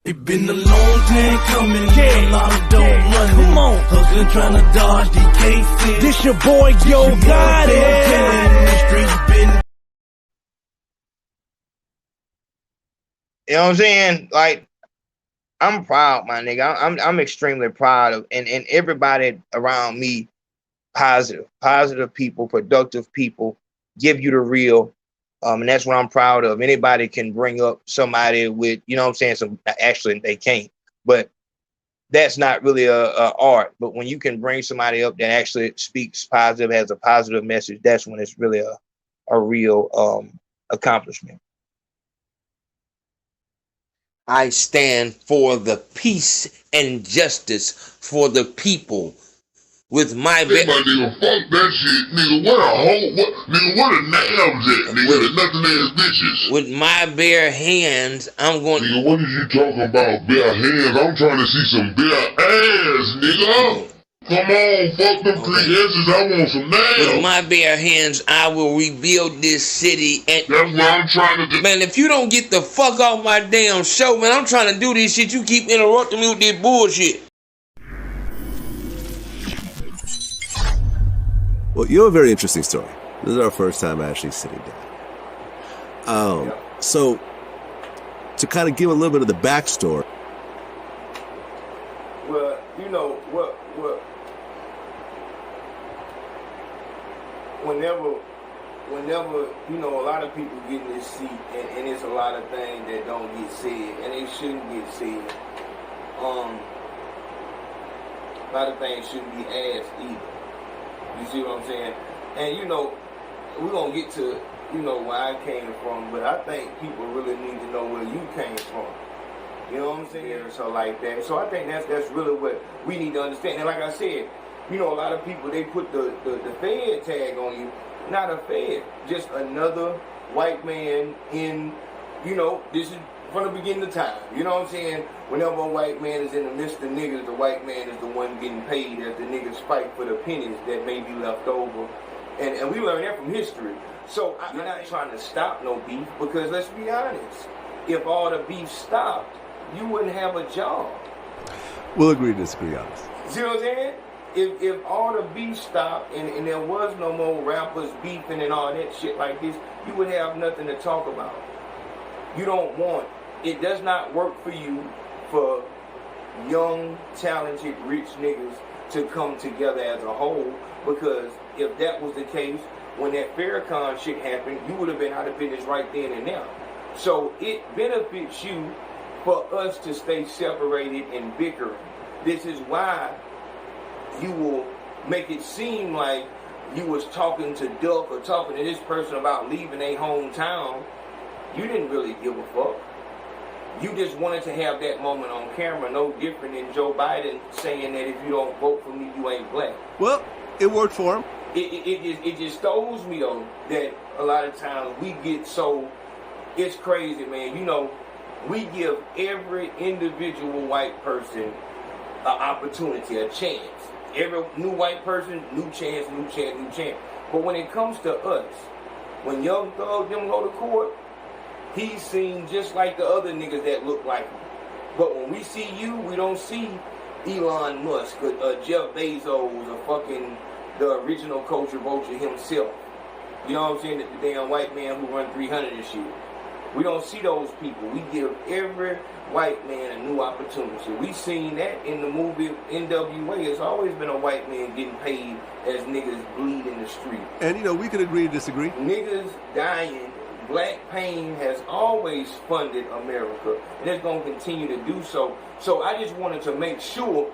It been a long time coming, a lot of dope money. Come on, hustling trying to dodge these cases. This your boy Yo Gauntt. You know what I'm saying? Like, I'm proud, my nigga. I'm extremely proud of, and everybody around me, positive people, productive people, give you the real. And that's what I'm proud of. Anybody can bring up somebody with, you know what I'm saying, actually they can't, but that's not really a art. But when you can bring somebody up that actually speaks positive, has a positive message, that's when it's really a real accomplishment. I stand for the peace and justice for the people. With my nigga, fuck that shit, nigga. What a nabs at, nigga? Nothing ass bitches. With my bare hands, I'm going. Nigga, what is you talking about? Bare hands? I'm trying to see some bare ass, nigga. Come on, fuck them 3 S's. I want some nails. With my bare hands, I will rebuild this city. And that's what I'm trying to do. Man, if you don't get the fuck off my damn show, man, I'm trying to do this shit. You keep interrupting me with this bullshit. Well, you're a very interesting story. This is our first time actually sitting down. So, to kind of give a little bit of the backstory. Well, you know, whenever, you know, a lot of people get in this seat, and it's a lot of things that don't get said, and they shouldn't get said. A lot of things shouldn't be asked either. You see what I'm saying? And, you know, we're going to get to, you know, where I came from, but I think people really need to know where you came from. You know what I'm saying? So like that. So I think that's really what we need to understand. And like I said, you know, a lot of people, they put the Fed tag on you. Not a Fed, just another white man in, you know, this is from the beginning of time. You know what I'm saying? Whenever a white man is in the midst of niggas, the white man is the one getting paid as the niggas fight for the pennies that may be left over. And we learn that from history. So I'm not trying to stop no beef, because let's be honest, if all the beef stopped, you wouldn't have a job. We'll agree to disagree on this. See what I'm saying? If all the beef stopped and there was no more rappers beefing and all that shit like this, you would have nothing to talk about. You don't want, it does not work for you for young, talented, rich niggas to come together as a whole, because if that was the case, when that Farrakhan shit happened, you would have been out of business right then and there. So it benefits you for us to stay separated and bickering. This is why you will make it seem like you was talking to Duck or talking to this person about leaving their hometown. You didn't really give a fuck. You just wanted to have that moment on camera, no different than Joe Biden saying that if you don't vote for me, you ain't black. Well, it worked for him. It just throws me, though, that a lot of times we get so, it's crazy, man. You know, We give every individual white person an opportunity, a chance. Every new white person, new chance, new chance, new chance. But when it comes to us, when Young Thug them go to court, he's seen just like the other niggas that look like him. But when we see you, we don't see Elon Musk, Jeff Bezos, or fucking the original culture vulture himself. You know what I'm saying? The damn white man who run 300 and shit. We don't see those people. We give every white man a new opportunity. We seen that in the movie NWA. It's always been a white man getting paid as niggas bleed in the street. And you know, we could agree to disagree. Niggas dying, black pain has always funded America, and it's gonna continue to do so. So I just wanted to make sure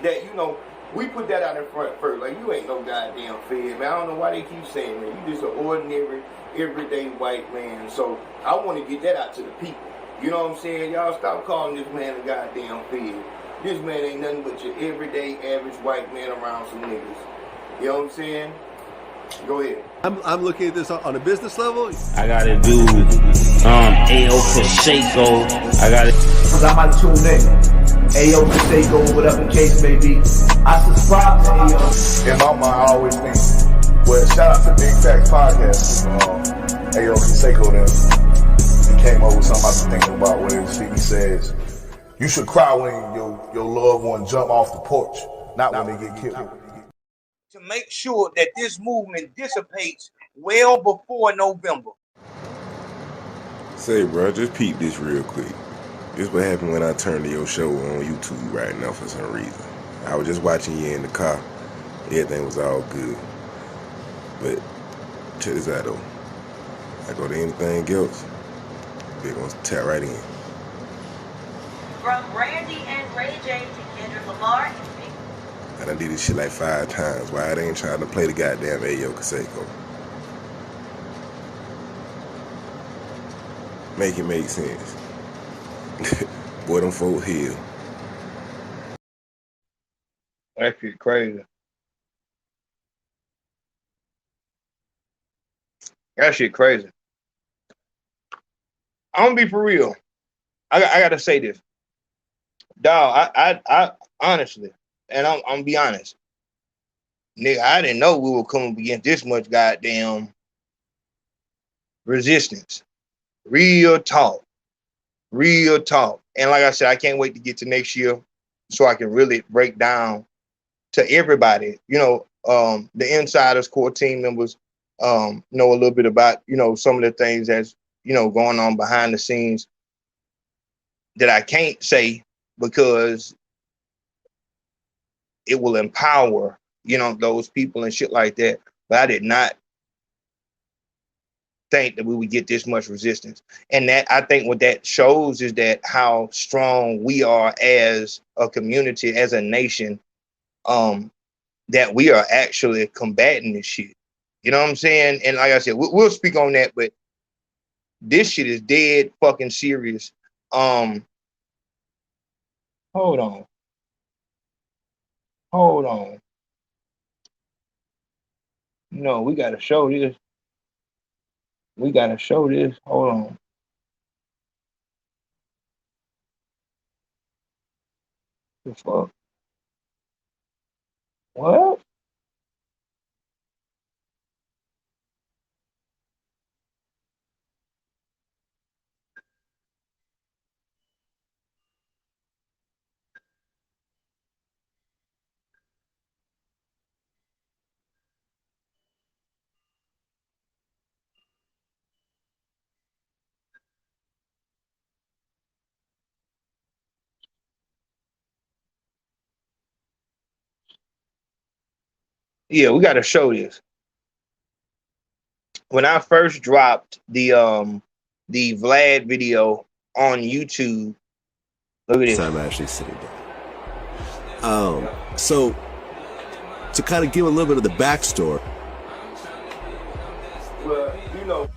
that, you know, we put that out in front first. Like, you ain't no goddamn fed, man. I don't know why they keep saying that. You just an ordinary, everyday white man. So I want to get that out to the people. You know what I'm saying? Y'all stop calling this man a goddamn fed. This man ain't nothing but your everyday, average white man around some niggas. You know what I'm saying? Go ahead. I'm looking at this on a business level. I gotta do AO Consaco. I gotta. Cause I might tune in. Ayo Consaco, whatever the case may be. I subscribe to Ayo. In my mind, I always think, well, shout out to Big Facts Podcast. Ayo Consaco then. He came up with something I've been thinking about where he says, you should cry when your loved one jump off the porch, not when they get killed. To make sure that this movement dissipates well before November. Say, bro, just peep this real quick. This what happened when I turned to your show on YouTube right now for some reason. I was just watching you in the car. Everything was all good. But check this out though. I go to anything else, they're gonna tap right in. From Brandy and Ray J to Kendrick Lamar. I done did this shit like 5 times. Why they ain't trying to play the goddamn Ayo Consaco? Make it make sense. Boy, them folks here. That shit crazy. That shit crazy. I'm gonna be for real. I gotta say this. Dawg, I honestly, and I'm gonna be honest, nigga, I didn't know we would come up against this much goddamn resistance. Real talk. Real talk. And like I said, I can't wait to get to next year so I can really break down to everybody, you know, the insiders, core team members, know a little bit about, you know, some of the things that's, you know, going on behind the scenes that I can't say because it will empower, you know, those people and shit like that. But I did not think that we would get this much resistance. And that, I think what that shows is that how strong we are as a community, as a nation, that we are actually combating this shit. You know what I'm saying? And like I said, we'll speak on that, but this shit is dead fucking serious. Hold on. Hold on. No, we gotta show this. We gotta show this. Hold on. The fuck? What? Yeah, we gotta show this. When I first dropped the Vlad video on YouTube, look at this. I'm actually sitting down. So to kind of give a little bit of the backstory. Well, you know.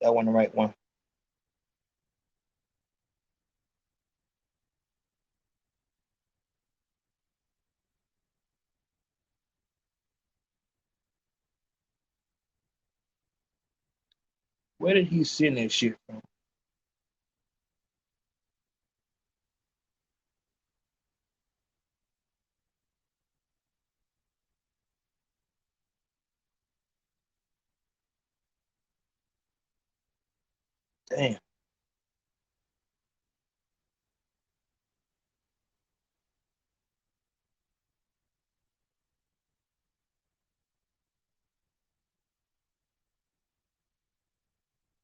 That wasn't the right one. Where did he send that shit from? Damn.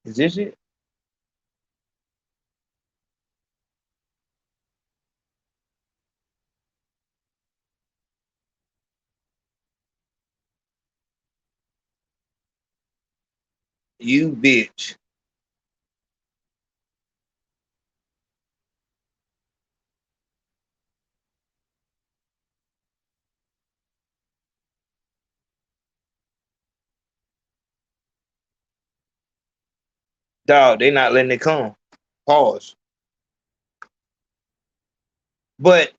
Is this it? You bitch. Dog, they not letting it come. Pause. But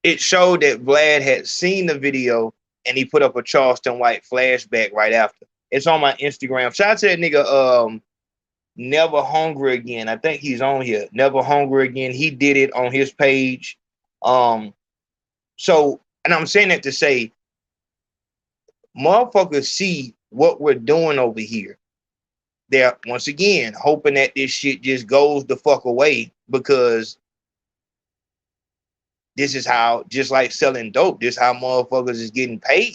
it showed that Vlad had seen the video and he put up a Charleston White flashback right after. It's on my Instagram. Shout out to that nigga, Never Hungry Again. I think he's on here. Never Hungry Again. He did it on his page. So, and I'm saying that to say, motherfuckers see what we're doing over here. They're, once again, hoping that this shit just goes the fuck away because this is how, just like selling dope, this is how motherfuckers is getting paid.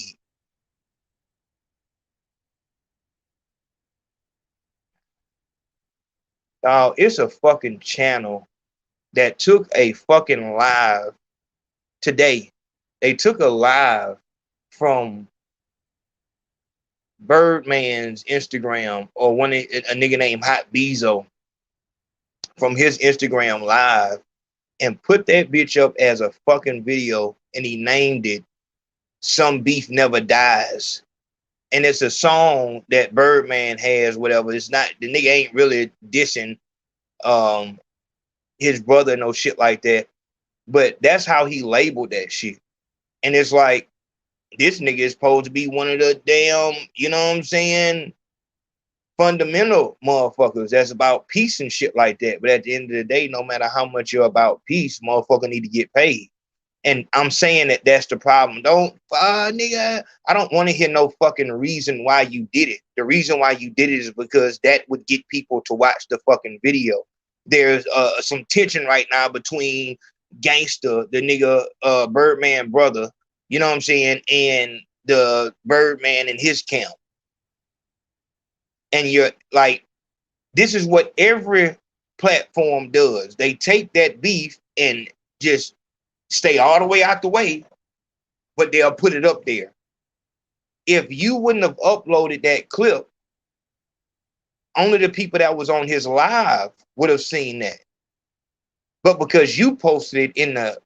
It's a fucking channel that took a fucking live today. They took a live from Birdman's Instagram, or a nigga named Hot Bezo from his Instagram live, and put that bitch up as a fucking video, and he named it Some Beef Never Dies. And it's a song that Birdman has, whatever. It's not, the nigga ain't really dissing his brother, no shit like that. But that's how he labeled that shit. And it's like, this nigga is supposed to be one of the damn, you know what I'm saying, fundamental motherfuckers that's about peace and shit like that. But at the end of the day, no matter how much you're about peace, motherfucker need to get paid. And I'm saying that that's the problem. Nigga, I don't want to hear no fucking reason why you did it. The reason why you did it is because that would get people to watch the fucking video. There's some tension right now between Gangster, the nigga Birdman brother, you know what I'm saying, and the Birdman in his camp. And you're like, this is what every platform does. They take that beef and just stay all the way out the way, but they'll put it up there. If you wouldn't have uploaded that clip, only the people that was on his live would have seen that. But because you posted it in the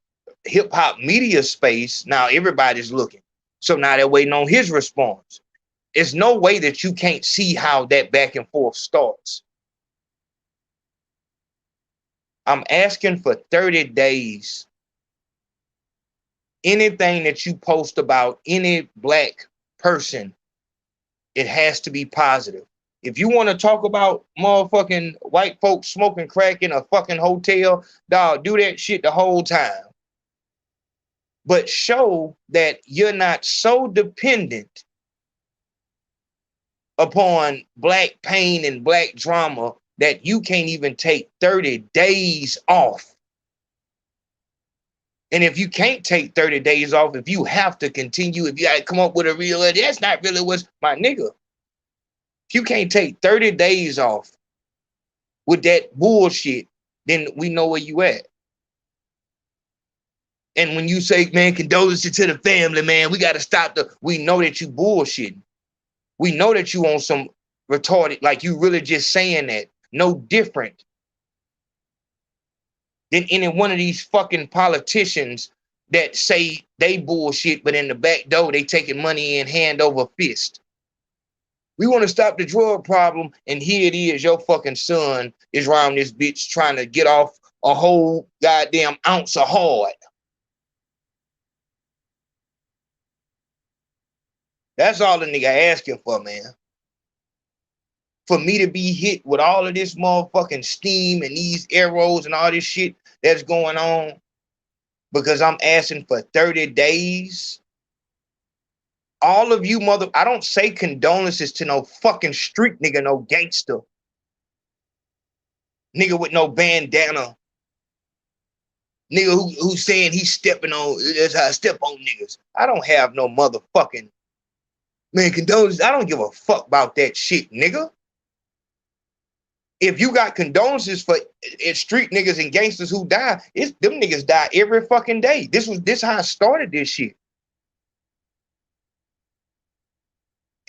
hip hop media space, now everybody's looking. So now they're waiting on his response. There's no way that you can't see how that back and forth starts. I'm asking for 30 days. Anything that you post about any black person, it has to be positive. If you want to talk about motherfucking white folks smoking crack in a fucking hotel, dog, do that shit the whole time. But show that you're not so dependent upon black pain and black drama that you can't even take 30 days off. And if you can't take 30 days off, if you have to continue, if you got to come up with a real, that's not really what's my nigga. If you can't take 30 days off with that bullshit, then we know where you at. And when you say, man, condolences to the family, man, we got to stop we know that you bullshitting. We know that you on some retarded, like you really just saying that. No different than any one of these fucking politicians that say they bullshit, but in the back door, they taking money in hand over fist. We want to stop the drug problem, and here it is, your fucking son is around this bitch trying to get off a whole goddamn ounce of hard. That's all the nigga asking for, man. for me to be hit with all of this motherfucking steam and these arrows and all this shit that's going on because I'm asking for 30 days. All of you I don't say condolences to no fucking street nigga, no gangster. Nigga with no bandana. Nigga who's saying he's stepping on, that's how I step on niggas. I don't have no motherfucking, man, condolences. I don't give a fuck about that shit, nigga. If you got condolences for street niggas and gangsters who die, them niggas die every fucking day. This how I started this shit.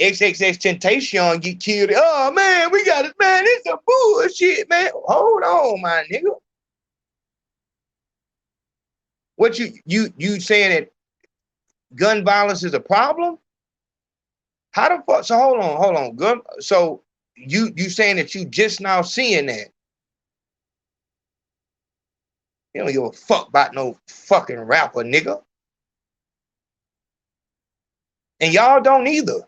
XXX Temptation get killed. Oh man, we got it, man. It's a bullshit, man. Hold on, my nigga. What you saying that gun violence is a problem? How the fuck? So hold on. So you saying that you just now seeing that? You don't give a fuck about no fucking rapper, nigga. And y'all don't either.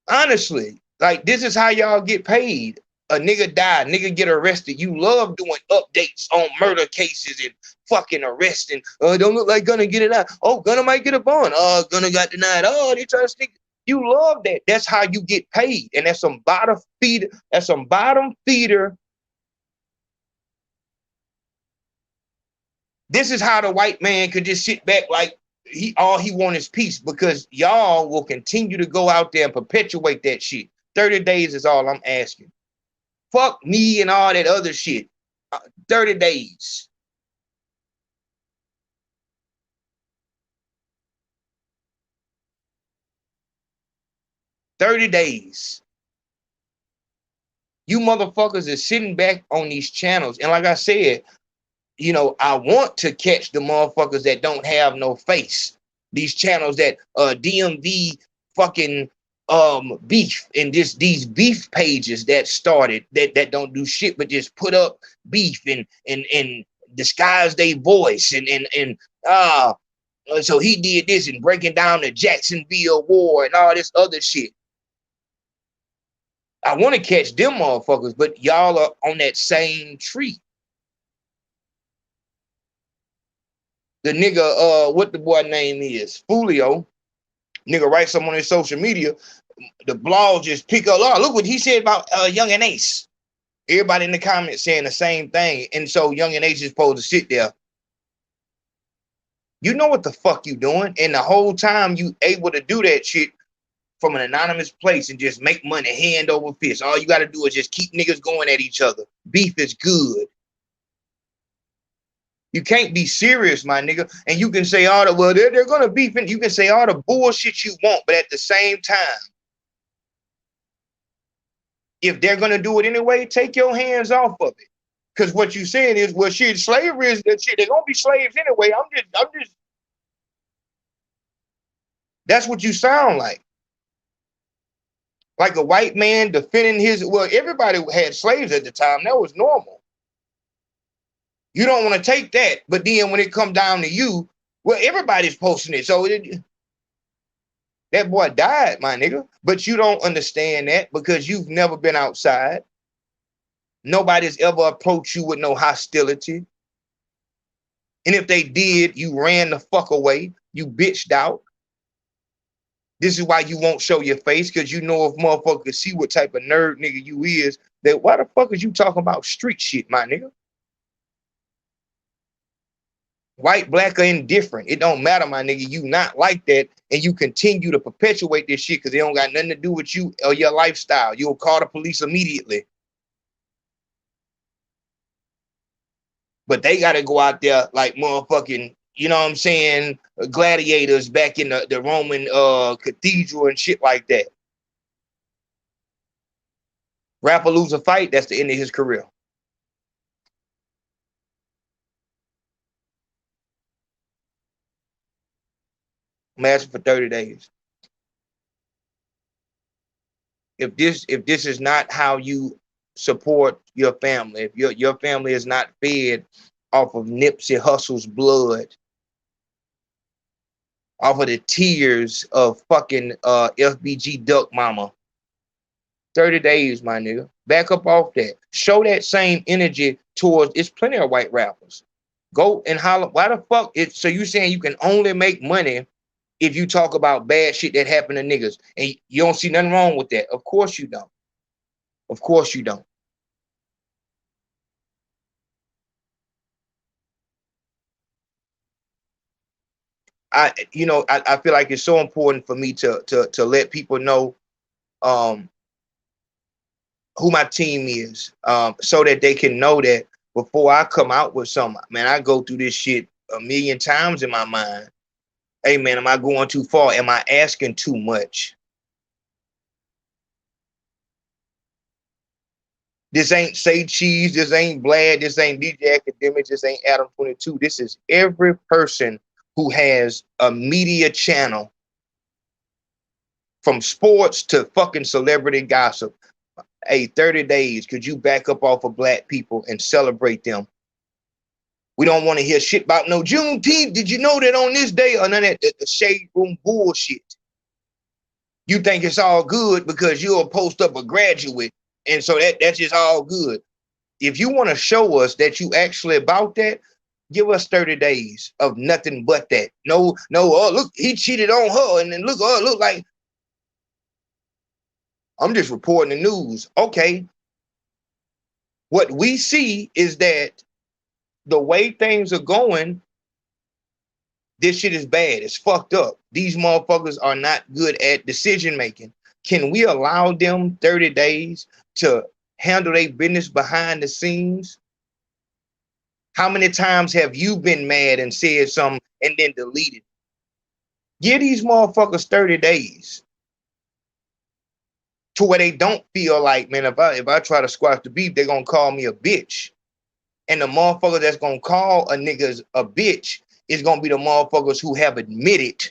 Honestly, like this is how y'all get paid. A nigga die, nigga get arrested. You love doing updates on murder cases and fucking arresting. Don't look like Gunna get it out. Oh, Gunna might get a bond. Gunna got denied. Oh, they try to stick. You love that. That's how you get paid. And that's some bottom feeder. That's some bottom feeder. This is how the white man could just sit back like all he wants is peace, because y'all will continue to go out there and perpetuate that shit. 30 days is all I'm asking. Fuck me and all that other shit. 30 days. $30 days. You motherfuckers are sitting back on these channels. And like I said, you know, I want to catch the motherfuckers that don't have no face. These channels that DMV fucking beef and these beef pages that started that don't do shit but just put up beef and disguise their voice and so he did this and breaking down the Jacksonville War and all this other shit. I want to catch them motherfuckers, but y'all are on that same tree. The nigga, what the boy name is, Fulio, nigga writes something on his social media. The blog just pick up. Oh, look what he said about Young and Ace. Everybody in the comments saying the same thing. And so Young and Ace is supposed to sit there. You know what the fuck you doing. And the whole time you able to do that shit from an anonymous place and just make money hand over fist. All you got to do is just keep niggas going at each other. Beef is good. You can't be serious, my nigga. And you can say all the, well, they're going to beef. And you can say all the bullshit you want. But at the same time, if they're going to do it anyway, take your hands off of it. Because what you're saying is, well, shit, slavery is that shit. They're going to be slaves anyway. I'm just. That's what you sound like. Like a white man defending his, well, everybody had slaves at the time. That was normal. You don't want to take that. But then when it comes down to you, well, everybody's posting it. So that boy died, my nigga. But you don't understand that because you've never been outside. Nobody's ever approached you with no hostility. And if they did, you ran the fuck away. You bitched out. This is why you won't show your face, because you know if motherfuckers see what type of nerd nigga you is, that why the fuck is you talking about street shit, my nigga? White, black, or indifferent. It don't matter, my nigga. You not like that, and you continue to perpetuate this shit because it don't got nothing to do with you or your lifestyle. You'll call the police immediately. But they got to go out there like motherfucking, you know what I'm saying, gladiators back in the Roman cathedral and shit like that. Rapper lose a fight, that's the end of his career. Imagine for 30 days. If this is not how you support your family, if your family is not fed off of Nipsey Hussle's blood, off of the tears of fucking FBG Duck Mama, 30 days, my nigga. Back up off that. Show that same energy towards, it's plenty of white rappers. Go and holler. Why the fuck? So you saying you can only make money if you talk about bad shit that happened to niggas, and you don't see nothing wrong with that? Of course you don't. Of course you don't. I feel like it's so important for me to let people know who my team is, so that they can know that before I come out with something, man, I go through this shit a million times in my mind. Hey, man, am I going too far? Am I asking too much? This ain't Say Cheese. This ain't Vlad. This ain't DJ Academic. This ain't Adam 22. This is every person who has a media channel, from sports to fucking celebrity gossip. Hey, 30 days, could you back up off of black people and celebrate them? We don't want to hear shit about no Juneteenth. Did you know that on this day? Or none of that, the shade room bullshit. You think it's all good because you'll post up a graduate, and so that's just all good. If you want to show us that you actually about that, give us 30 days of nothing but that. No, oh, look, he cheated on her, and then look like, I'm just reporting the news. Okay. What we see is that the way things are going, this shit is bad. It's fucked up. These motherfuckers are not good at decision making. Can we allow them 30 days to handle their business behind the scenes? How many times have you been mad and said something and then deleted? Give these motherfuckers 30 days. To where they don't feel like, man, if I try to squash the beef, they're gonna call me a bitch. And the motherfucker that's gonna call a nigga a bitch is gonna be the motherfuckers who have admitted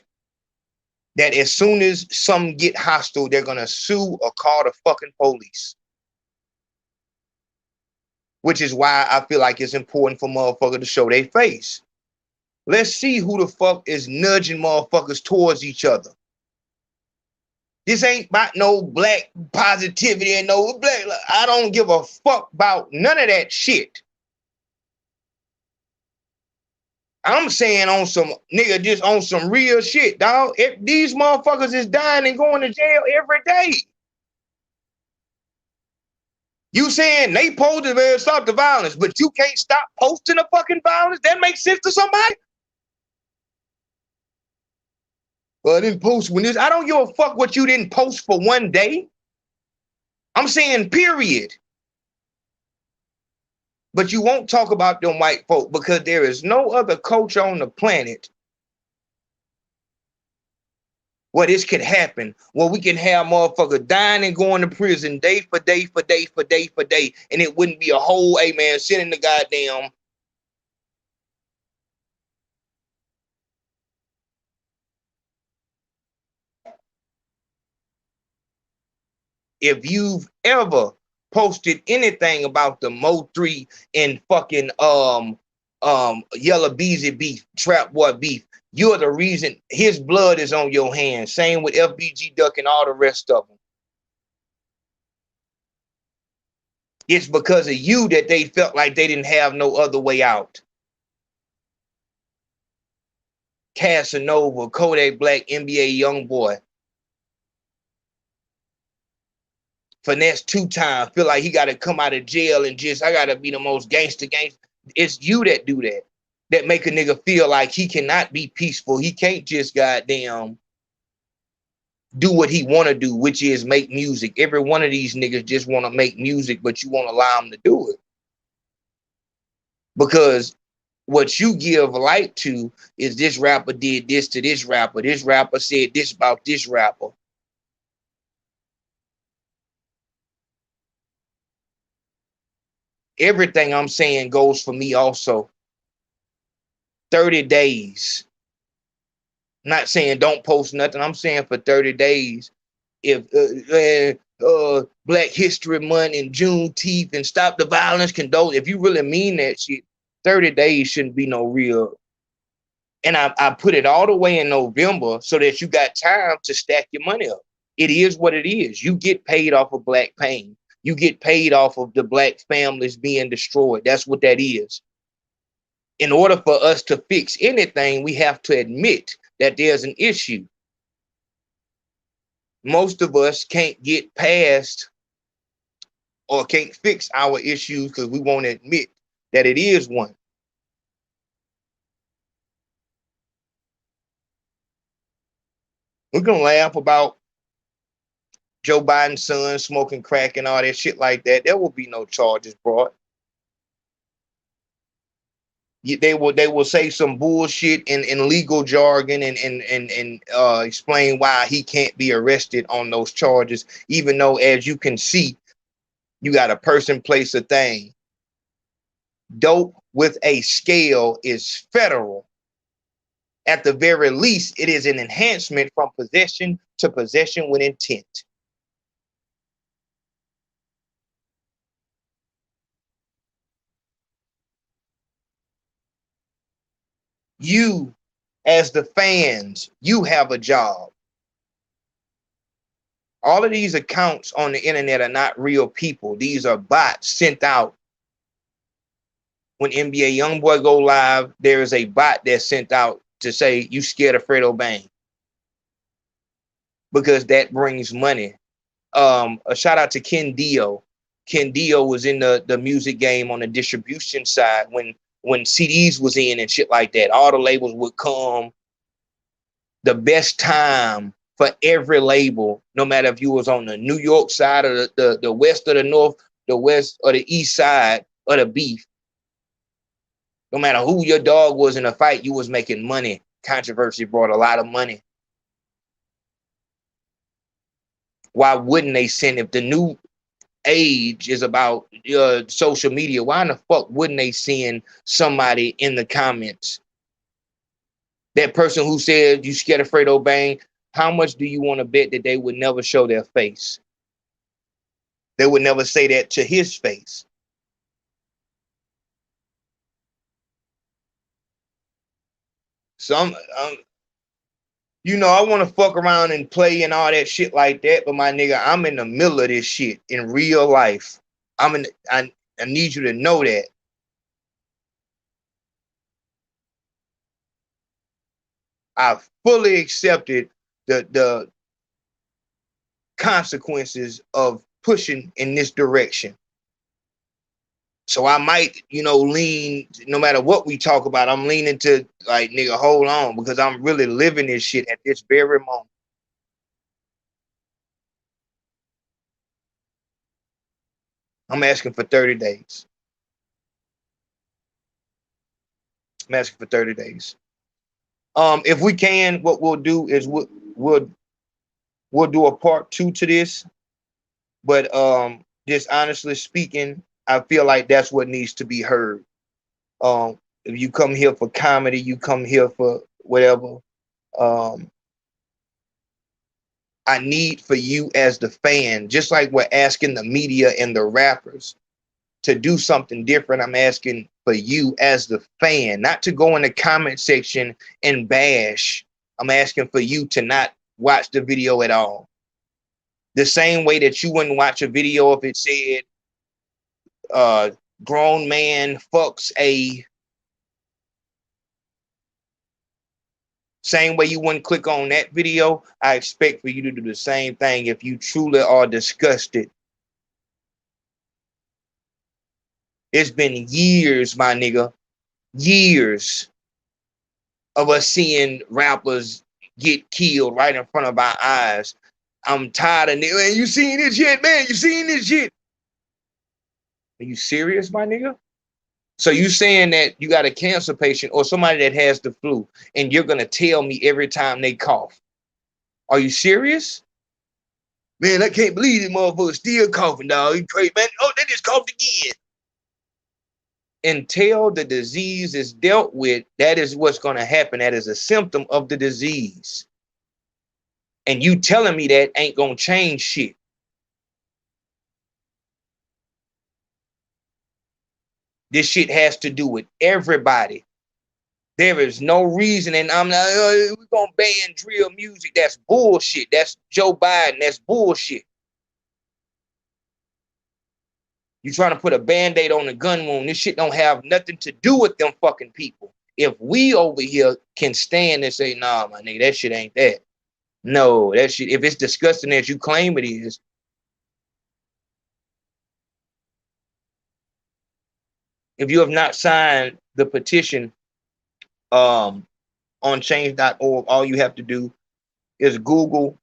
that as soon as some get hostile, they're gonna sue or call the fucking police. Which is why I feel like it's important for motherfuckers to show their face. Let's see who the fuck is nudging motherfuckers towards each other. This ain't about no black positivity and no black. I don't give a fuck about none of that shit. I'm saying on some nigga, just on some real shit, dog. If these motherfuckers is dying and going to jail every day. You saying they posted to stop the violence, but you can't stop posting the fucking violence? That makes sense to somebody? Well, I didn't post when this. I don't give a fuck what you didn't post for one day. I'm saying period. But you won't talk about them white folk because there is no other culture on the planet where this could happen, where we can have motherfuckers dying and going to prison day for day for day for day for day, and it wouldn't be a whole, hey man, sending the goddamn. If you've ever posted anything about the Mo 3 and fucking Yellow Beezy beef, Trap Boy beef, you're the reason his blood is on your hands. Same with FBG Duck and all the rest of them. It's because of you that they felt like they didn't have no other way out. Casanova, Kodak Black, NBA Youngboy. Finesse 2 times, feel like he got to come out of jail and just, I got to be the most gangster. It's you that do that. That make a nigga feel like he cannot be peaceful. He can't just goddamn do what he want to do, which is make music. Every one of these niggas just want to make music, but you won't allow them to do it. Because what you give light to is this rapper did this to this rapper said this about this rapper. Everything I'm saying goes for me also. 30 days. I'm not saying don't post nothing. I'm saying for 30 days. If Black History Month and Juneteenth and Stop the Violence condone, if you really mean that shit, 30 days shouldn't be no real. And I put it all the way in November so that you got time to stack your money up. It is what it is. You get paid off of black pain. You get paid off of the black families being destroyed. That's what that is. In order for us to fix anything, we have to admit that there's an issue. Most of us can't get past or can't fix our issues because we won't admit that it is one. We're going to laugh about Joe Biden's son smoking crack and all that shit like that. There will be no charges brought. They will say some bullshit in legal jargon and explain why he can't be arrested on those charges, even though, as you can see, you got a person, place, a thing. Dope with a scale is federal. At the very least, it is an enhancement from possession to possession with intent. You, as the fans, you have a job. All of these accounts on the internet are not real people. These are bots sent out. When NBA Youngboy go live, there is a bot that's sent out to say, you scared of Fredo Bang. Because that brings money. A shout out to Ken Dio. Ken Dio was in the music game on the distribution side when CDs was in and shit like that. All the labels would come. The best time for every label, no matter if you was on the New York side or the west or the north, the west or the east side of the beef. No matter who your dog was in a fight, you was making money. Controversy brought a lot of money. Why wouldn't they send, if the new age is about social media, why in the fuck wouldn't they send somebody in the comments? That person who said you scared of Fredo Bang, how much do you want to bet that they would never show their face? They would never say that to his face. So you know, I want to fuck around and play and all that shit like that, but my nigga, I'm in the middle of this shit in real life. I need you to know that. I fully accepted the consequences of pushing in this direction. So I might, you know, lean, no matter what we talk about, I'm leaning to like, nigga, hold on, because I'm really living this shit at this very moment. I'm asking for 30 days. I'm asking for 30 days. If we can, what we'll do is we'll do a part 2 to this. But just honestly speaking, I feel like that's what needs to be heard. If you come here for comedy, you come here for whatever. I need for you as the fan, just like we're asking the media and the rappers to do something different, I'm asking for you as the fan, not to go in the comment section and bash. I'm asking for you to not watch the video at all. The same way that you wouldn't watch a video if it said grown man fucks a. Same way you wouldn't click on that video, I expect for you to do the same thing if you truly are disgusted. It's been years, my nigga, years of us seeing rappers get killed right in front of our eyes. I'm tired of nigga. Man, you seen this shit, man? You seen this shit? Are you serious, my nigga? So you saying that you got a cancer patient or somebody that has the flu and you're going to tell me every time they cough? Are you serious? Man, I can't believe this motherfucker still coughing, dog. You crazy, man. Oh, they just coughed again. Until the disease is dealt with, that is what's going to happen. That is a symptom of the disease. And you telling me that ain't going to change shit. This shit has to do with everybody. There is no reason, and I'm not, we're going to ban drill music. That's bullshit. That's Joe Biden. That's bullshit. You're trying to put a Band-Aid on a gun wound. This shit don't have nothing to do with them fucking people. If we over here can stand and say, nah, my nigga, that shit ain't that. No, that shit, if it's disgusting as you claim it is, if you have not signed the petition on change.org, all you have to do is Google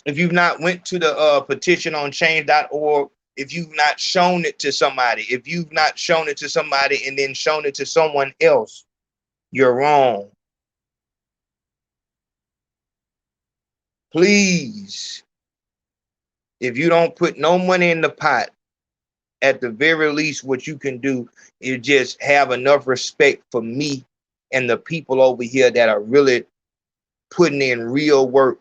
if you've not went to the petition on change.org, if you've not shown it to somebody, if you've not shown it to somebody and then shown it to someone else, you're wrong. Please, if you don't put no money in the pot, at the very least, what you can do is just have enough respect for me and the people over here that are really putting in real work.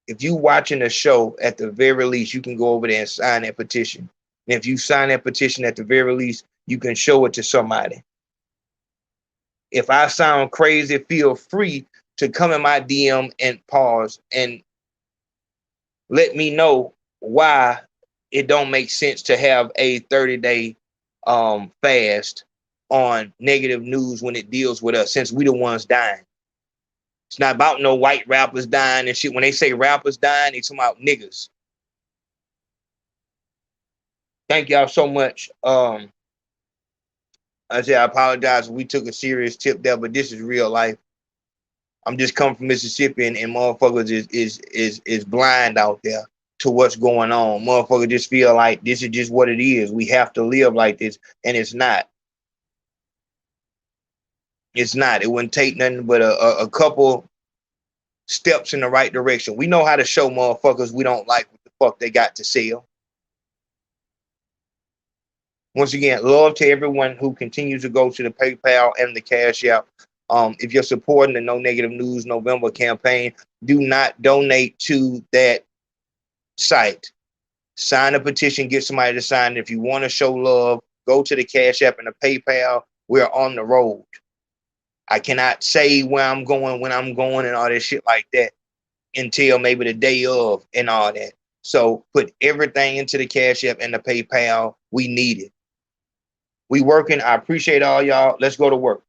If you watching a show, at the very least, you can go over there and sign that petition. And if you sign that petition, at the very least, you can show it to somebody. If I sound crazy, feel free to come in my DM and pause and let me know why it don't make sense to have a 30-day fast on negative news when it deals with us, since we the ones dying. It's not about no white rappers dying and shit. When they say rappers dying, they talking about niggas. Thank y'all so much. I said I apologize if we took a serious tip there, but this is real life. I'm just coming from Mississippi, and motherfuckers is blind out there to what's going on. Motherfuckers just feel like this is just what it is. We have to live like this, and it's not. It's not. It wouldn't take nothing but a couple steps in the right direction. We know how to show motherfuckers we don't like what the fuck they got to sell. Once again, love to everyone who continues to go to the PayPal and the Cash App. If you're supporting the No Negative News November campaign, do not donate to that site. Sign a petition, get somebody to sign it. If you want to show love, go to the Cash App and the PayPal. We're on the road. I cannot say where I'm going, when I'm going, and all that shit like that until maybe the day of and all that. So put everything into the Cash App and the PayPal. We need it. We working. I appreciate all y'all. Let's go to work.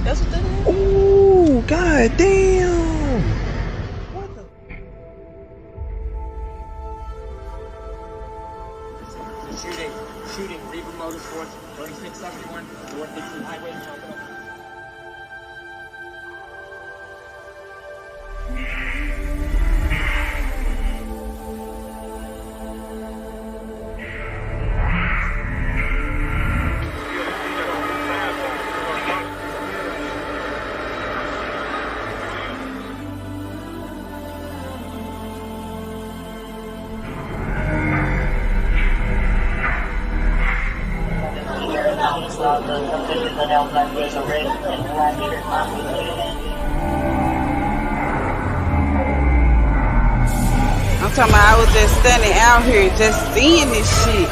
That's what that is? Ooh, god damn. Shooting, Rico Motorsports, 3671, North Dixon Highway. I'm talking about I was just standing out here just seeing this shit.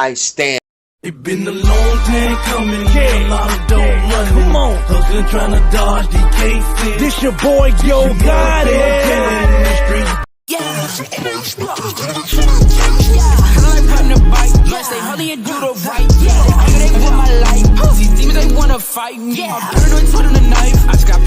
I stand. It been a long time coming, a lot of dope money. Come on, hustling trying to dodge these cases. This your boy, Yo Got It. Yeah. Kinda like riding a bike. Yeah, stay healthy and do the right. Yeah, I'm they with my life. These demons they wanna fight me. I'm paranoid, twirling the knife. I just got